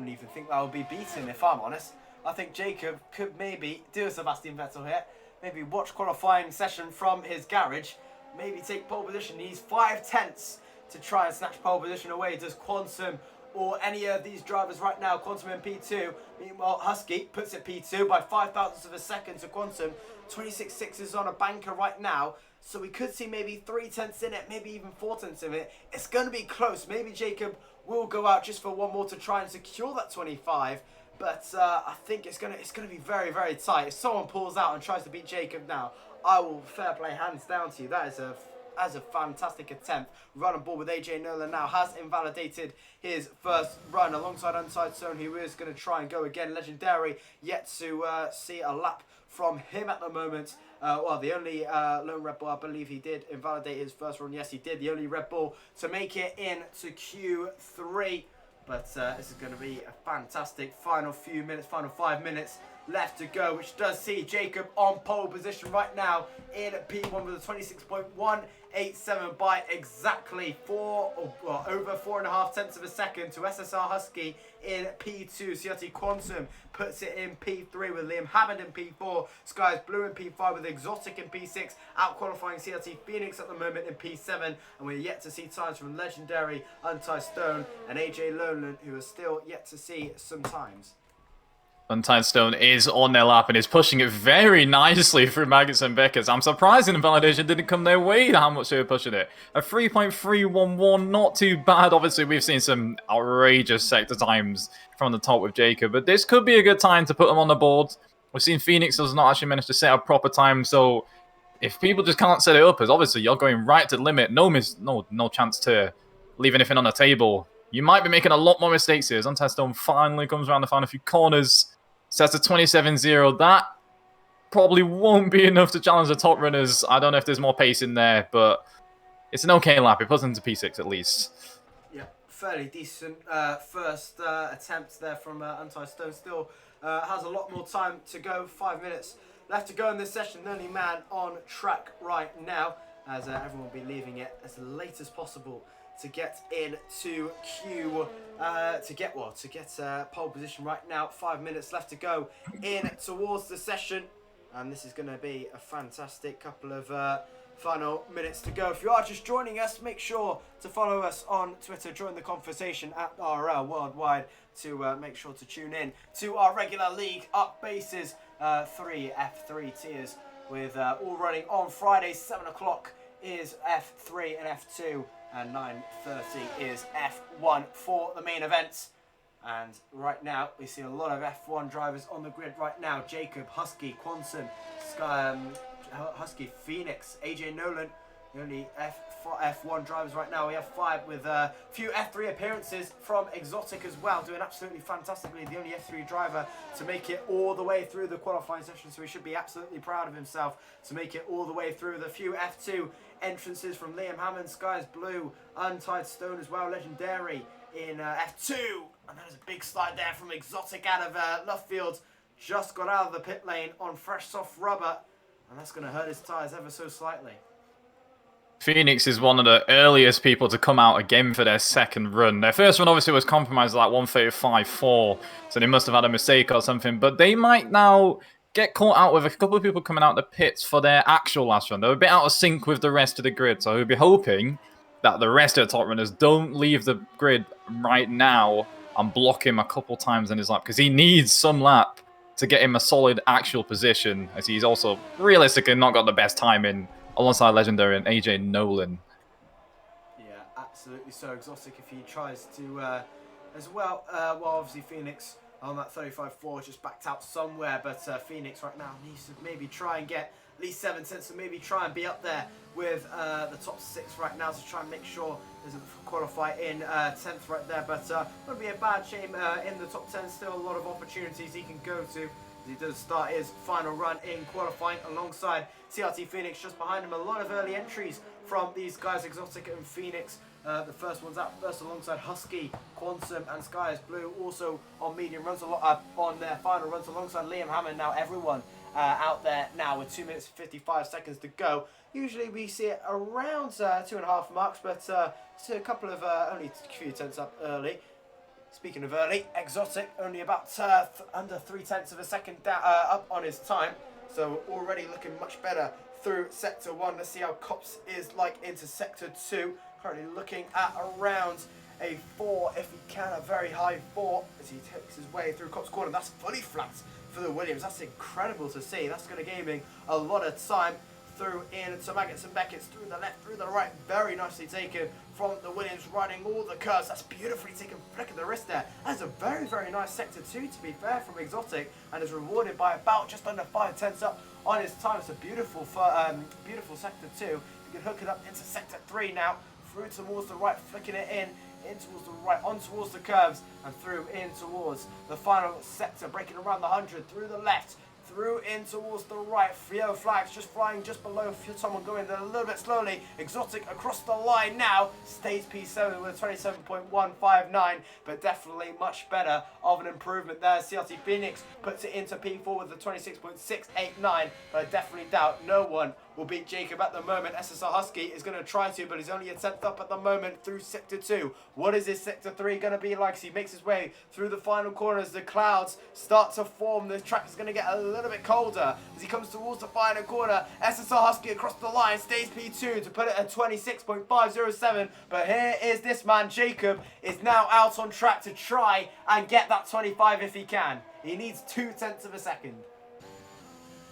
even think that will be beaten, if I'm honest. I think Jacob could maybe do a Sebastian Vettel here. Maybe watch qualifying session from his garage. Maybe take pole position. He's 5 tenths to try and snatch pole position away. Does Quantum or any of these drivers right now? Quantum in P2. Meanwhile, Husky puts it P2 by 0.005 of a second to Quantum. 26.6 is on a banker right now. So we could see maybe 3 tenths in it, maybe even 4 tenths in it. It's going to be close. Maybe Jacob will go out just for one more to try and secure that 25. But I think it's gonna be very, very tight. If someone pulls out and tries to beat Jacob now, I will fair play hands down to you. That is a as a fantastic attempt. Run on board with AJ Nolan now has invalidated his first run alongside Untied Stone, who is going to try and go again. Legendary yet to see a lap from him at the moment. Well, the only lone Red Bull, I believe he did invalidate his first run. Yes, he did. The only Red Bull to make it into Q3. But this is going to be a fantastic final few minutes, final 5 minutes left to go, which does see Jacob on pole position right now in P1 with a 26.187 by exactly over 4.5 tenths of a second to SSR Husky in P2. CRT Quantum puts it in P3 with Liam Hammond in P4, Skies Blue in P5 with Exotic in P6, out qualifying CRT Phoenix at the moment in P7, and we're yet to see times from Legendary, Untied Stone and AJ Lowland, who are still yet to see some times. Untied Stone is on their lap and is pushing it very nicely through Maggots and Beckers. I'm surprised invalidation didn't come their way how much they were pushing it. A 3.311, not too bad. Obviously, we've seen some outrageous sector times from the top with Jacob, but this could be a good time to put them on the board. We've seen Phoenix does not actually manage to set a proper time, so if people just can't set it up, as obviously you're going right to the limit, no chance to leave anything on the table. You might be making a lot more mistakes here as Untied Stone finally comes around to find a few corners. Sets a 27-0. That probably won't be enough to challenge the top runners. I don't know if there's more pace in there, but it's an okay lap. It puts into P6 at least. Yeah, fairly decent first attempt there from Untied Stone. Still has a lot more time to go. 5 minutes left to go in this session. The only man on track right now, as everyone will be leaving it as late as possible to get into Q, to get pole position right now. 5 minutes left to go in towards the session, and this is going to be a fantastic couple of final minutes to go. If you are just joining us, make sure to follow us on Twitter, join the conversation at WRL Worldwide to make sure to tune in to our regular league up bases, 3 F3 tiers with all running on Friday. 7 o'clock is F3 and F2. And 9:30 is F1 for the main events. And right now, we see a lot of F1 drivers on the grid right now. Jacob, Husky, Quantum, Husky, Phoenix, AJ Nolan. The only F1 drivers right now. We have 5 with a few F3 appearances from Exotic as well, doing absolutely fantastically. The only F3 driver to make it all the way through the qualifying session, so he should be absolutely proud of himself to make it all the way through. The few F2 entrances from Liam Hammond, Skies Blue, Untied Stone as well, Legendary in F2. And that is a big slide there from Exotic out of left field. Just got out of the pit lane on fresh soft rubber, and that's going to hurt his tyres ever so slightly. Phoenix is one of the earliest people to come out again for their second run. Their first run obviously was compromised at like 1:35.4, so they must have had a mistake or something, but they might now get caught out with a couple of people coming out the pits for their actual last run. They're a bit out of sync with the rest of the grid, so we'll be hoping that the rest of the top runners don't leave the grid right now and block him a couple times in his lap, because he needs some lap to get him a solid actual position, as he's also realistically not got the best time in alongside Legendary and AJ Nolan. Yeah, absolutely. So Exotic, if he tries to as well, well, obviously Phoenix on that 35.4 just backed out somewhere, but Phoenix right now needs to maybe try and get at least 7 tenths, and maybe try and be up there with the top 6 right now to try and make sure doesn't qualify in 10th right there. But wouldn't be a bad shame in the top 10. Still a lot of opportunities he can go to. He does start his final run in qualifying alongside CRT Phoenix just behind him. A lot of early entries from these guys, Exotic and Phoenix. The first one's out first alongside Husky, Quantum and Skies Blue. Also on medium runs on their final runs alongside Liam Hammond. Now everyone out there now with 2 minutes 55 seconds to go. Usually we see it around 2.5 marks, but it's a couple of only a few tenths up early. Speaking of early, Exotic only about under 3 tenths of a second up on his time, so already looking much better through sector 1. Let's see how Cops is like into sector 2. Currently looking at around a 4, if he can, a very high 4 as he takes his way through Cops corner. That's fully flat for the Williams. That's incredible to see. That's going to give him a lot of time through into Maggots and Beckett's, through the left, through the right. Very nicely taken from the Williams, riding all the curves. That's beautifully taken, flick of the wrist there. That's a very, very nice sector 2, to be fair, from Exotic, and is rewarded by about just under 5 tenths up on his time. It's a beautiful, beautiful sector 2. can hook it up into sector 3 now, through towards the right, flicking it in towards the right, on towards the curves, and through in towards the final sector, breaking around the 100, through the left, through in towards the right. Yellow flags just flying just below someone going there a little bit slowly. Exotic across the line now, stays P7 with 27.159, but definitely much better of an improvement there. CRT Phoenix puts it into P4 with the 26.689, but I definitely doubt no one will beat Jacob at the moment. SSR Husky is going to try to, but he's only a 10th up at the moment through sector 2. What is this sector 3 going to be like as he makes his way through the final corners? The clouds start to form. The track is going to get a little bit colder as he comes towards the final corner. SSR Husky across the line stays P2 to put it at 26.507, but here is this man. Jacob is now out on track to try and get that 25 if he can. He needs 0.2 of a second.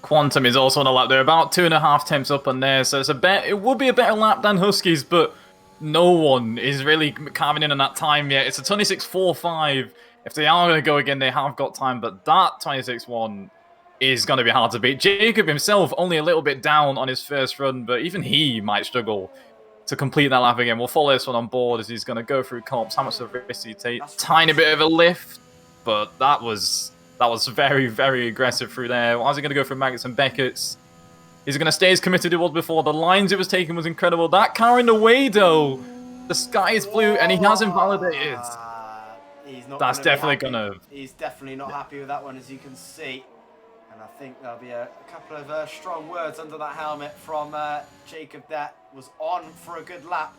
Quantum is also on a lap. They're about 2.5 temps up on there, so it would be a better lap than Huskies, but no one is really carving in on that time yet. It's a 26.45. If they are going to go again, they have got time, but that 26.1 is going to be hard to beat. Jacob himself only a little bit down on his first run, but even he might struggle to complete that lap again. We'll follow this one on board as he's going to go through comps. How much of a risk he takes? Tiny bit of a lift, but that was very, very aggressive through there. How's he going to go for Maggots and Beckett's? He's going to stay as committed he was before. The lines it was taking was incredible. That car in the way, though. The sky is blue, and he has invalidated. That's definitely going to... He's definitely not happy with that one, as you can see. And I think there'll be a couple of strong words under that helmet from Jacob that was on for a good lap.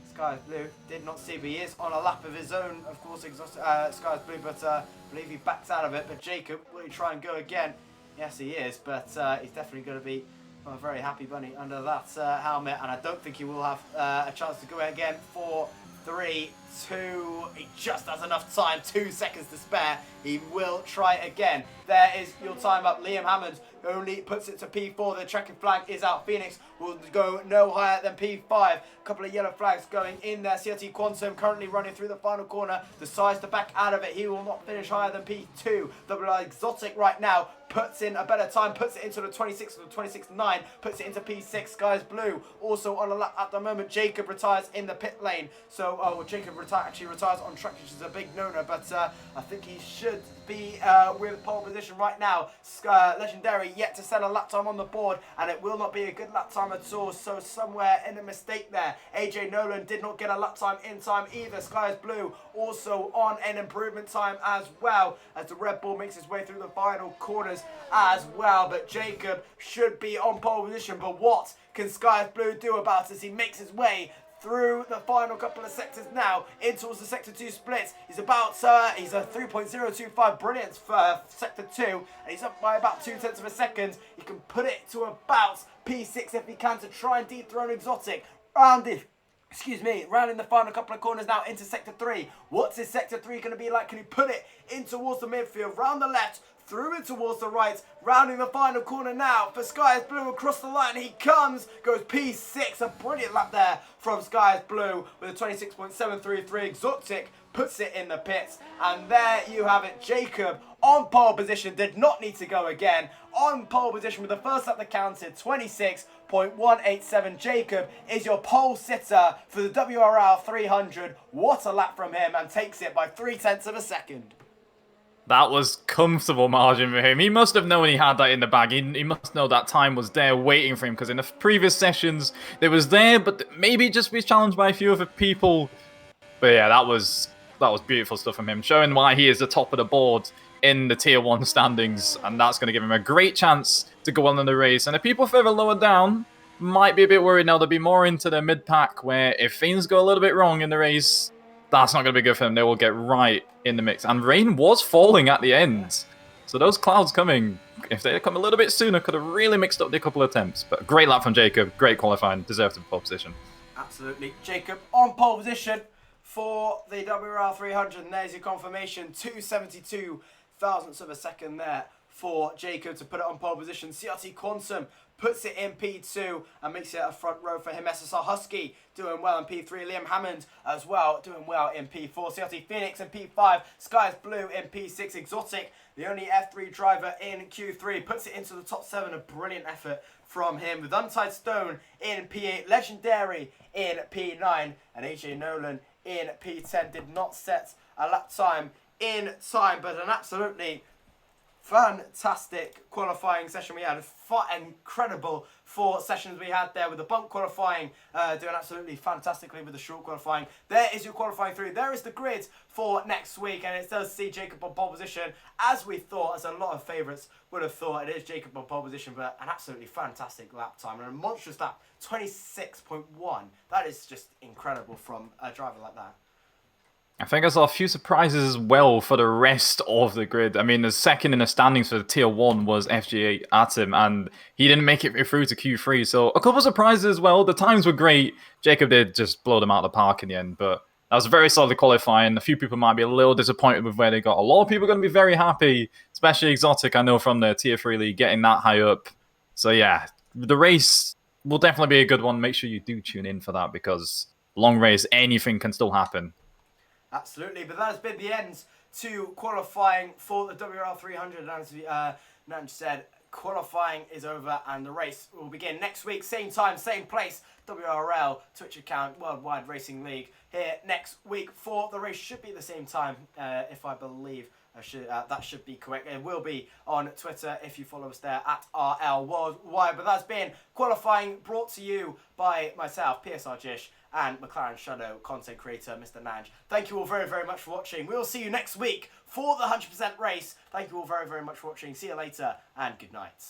Sky is blue, did not see, but he is on a lap of his own, of course, Sky is blue, but I believe he backed out of it. But Jacob, will he try and go again? Yes, he is, but he's definitely going to be a very happy bunny under that helmet, and I don't think he will have a chance to go again. 4, 3, 2, he just has enough time, 2 seconds to spare. He will try again. There is your time up. Liam Hammond only puts it to P4. The checkered flag is out. Phoenix will go no higher than P5. A couple of yellow flags going in there. CRT Quantum currently running through the final corner. Decides to back out of it. He will not finish higher than P2. WRL Exotic right now puts in a better time, puts it into the 26 or the 26.9, puts it into P6. Sky's blue also on a lap at the moment. Jacob retires in the pit lane. So, Jacob actually retires on track, which is a big no-no, but I think he should be with pole position right now. Legendary yet to set a lap time on the board, and it will not be a good lap time at all, so somewhere in a mistake there. AJ Nolan did not get a lap time in time either. Sky is blue also on an improvement time as well, as the Red Bull makes his way through the final corners as well. But Jacob should be on pole position, but what can Sky is blue do about it as he makes his way through the final couple of sectors now in towards the sector 2 splits? He's about he's a 3.025 brilliant for sector 2, and he's up by about 0.2 of a second. He can put it to about P6 if he can to try and dethrone Exotic. Rounding the final couple of corners now into sector 3. What's his sector 3 going to be like? Can he put it in towards the midfield, round the left, through it towards the right, rounding the final corner now for Sky is blue across the line. He comes, goes P6, a brilliant lap there from Sky is blue with a 26.733. Exotic puts it in the pits, and there you have it. Jacob on pole position, did not need to go again. On pole position with the first lap that counted, 26.187. Jacob is your pole sitter for the WRL 300. What a lap from him, and takes it by 0.3 of a second. That was comfortable margin for him. He must have known he had that in the bag. He must know that time was there waiting for him, because in the previous sessions it was there, but maybe just be challenged by a few other people. But yeah, that was beautiful stuff from him, showing why he is the top of the board in the Tier 1 standings, and that's going to give him a great chance to go on in the race. And the people further lower down might be a bit worried now. They'll be more into the mid-pack, where if things go a little bit wrong in the race, that's not going to be good for them. They will get right in the mix. And rain was falling at the end. So those clouds coming, if they had come a little bit sooner, could have really mixed up the couple of attempts. But great lap from Jacob. Great qualifying. Deserved the pole position. Absolutely. Jacob on pole position for the WRL 300. And there's your confirmation. 272 thousandths of a second there for Jacob to put it on pole position. CRT Quantum puts it in P2 and makes it a front row for him. SSR Husky doing well in P3. Liam Hammond as well doing well in P4. CRT Phoenix in P5. Skies Blue in P6. Exotic, the only F3 driver in Q3, puts it into the top 7. A brilliant effort from him. With Untied Stone in P8. Legendary in P9. And AJ Nolan in P10. Did not set a lap time in time, but an absolutely fantastic qualifying session we had. Incredible 4 sessions we had there, with the bump qualifying doing absolutely fantastically with the short qualifying. There is your qualifying through. There is the grid for next week, and it does see Jacob on pole position, as we thought, as a lot of favourites would have thought. It is Jacob on pole position, but an absolutely fantastic lap time and a monstrous lap, 26.1. That is just incredible from a driver like that. I think I saw a few surprises as well for the rest of the grid. I mean, the second in the standings for the Tier 1 was FG8 Atom, and he didn't make it through to Q3. So a couple of surprises as well. The times were great. Jacob did just blow them out of the park in the end, but that was a very solid qualifying. A few people might be a little disappointed with where they got. A lot of people are going to be very happy, especially Exotic, I know, from the Tier 3 league, getting that high up. So yeah, the race will definitely be a good one. Make sure you do tune in for that, because long race, anything can still happen. Absolutely, but that has been the end to qualifying for the WRL 300. As Nange said, qualifying is over and the race will begin next week, same time, same place. WRL Twitch account, Worldwide Racing League, here next week for the race. Should be the same time, if I believe. That should be correct. It will be on Twitter if you follow us there at RL Worldwide. But that's been qualifying, brought to you by myself, PSR Jish, and McLaren Shadow content creator Mr. Nange. Thank you all very, very much for watching. We will see you next week for the 100% race. Thank you all very, very much for watching. See you later and good night.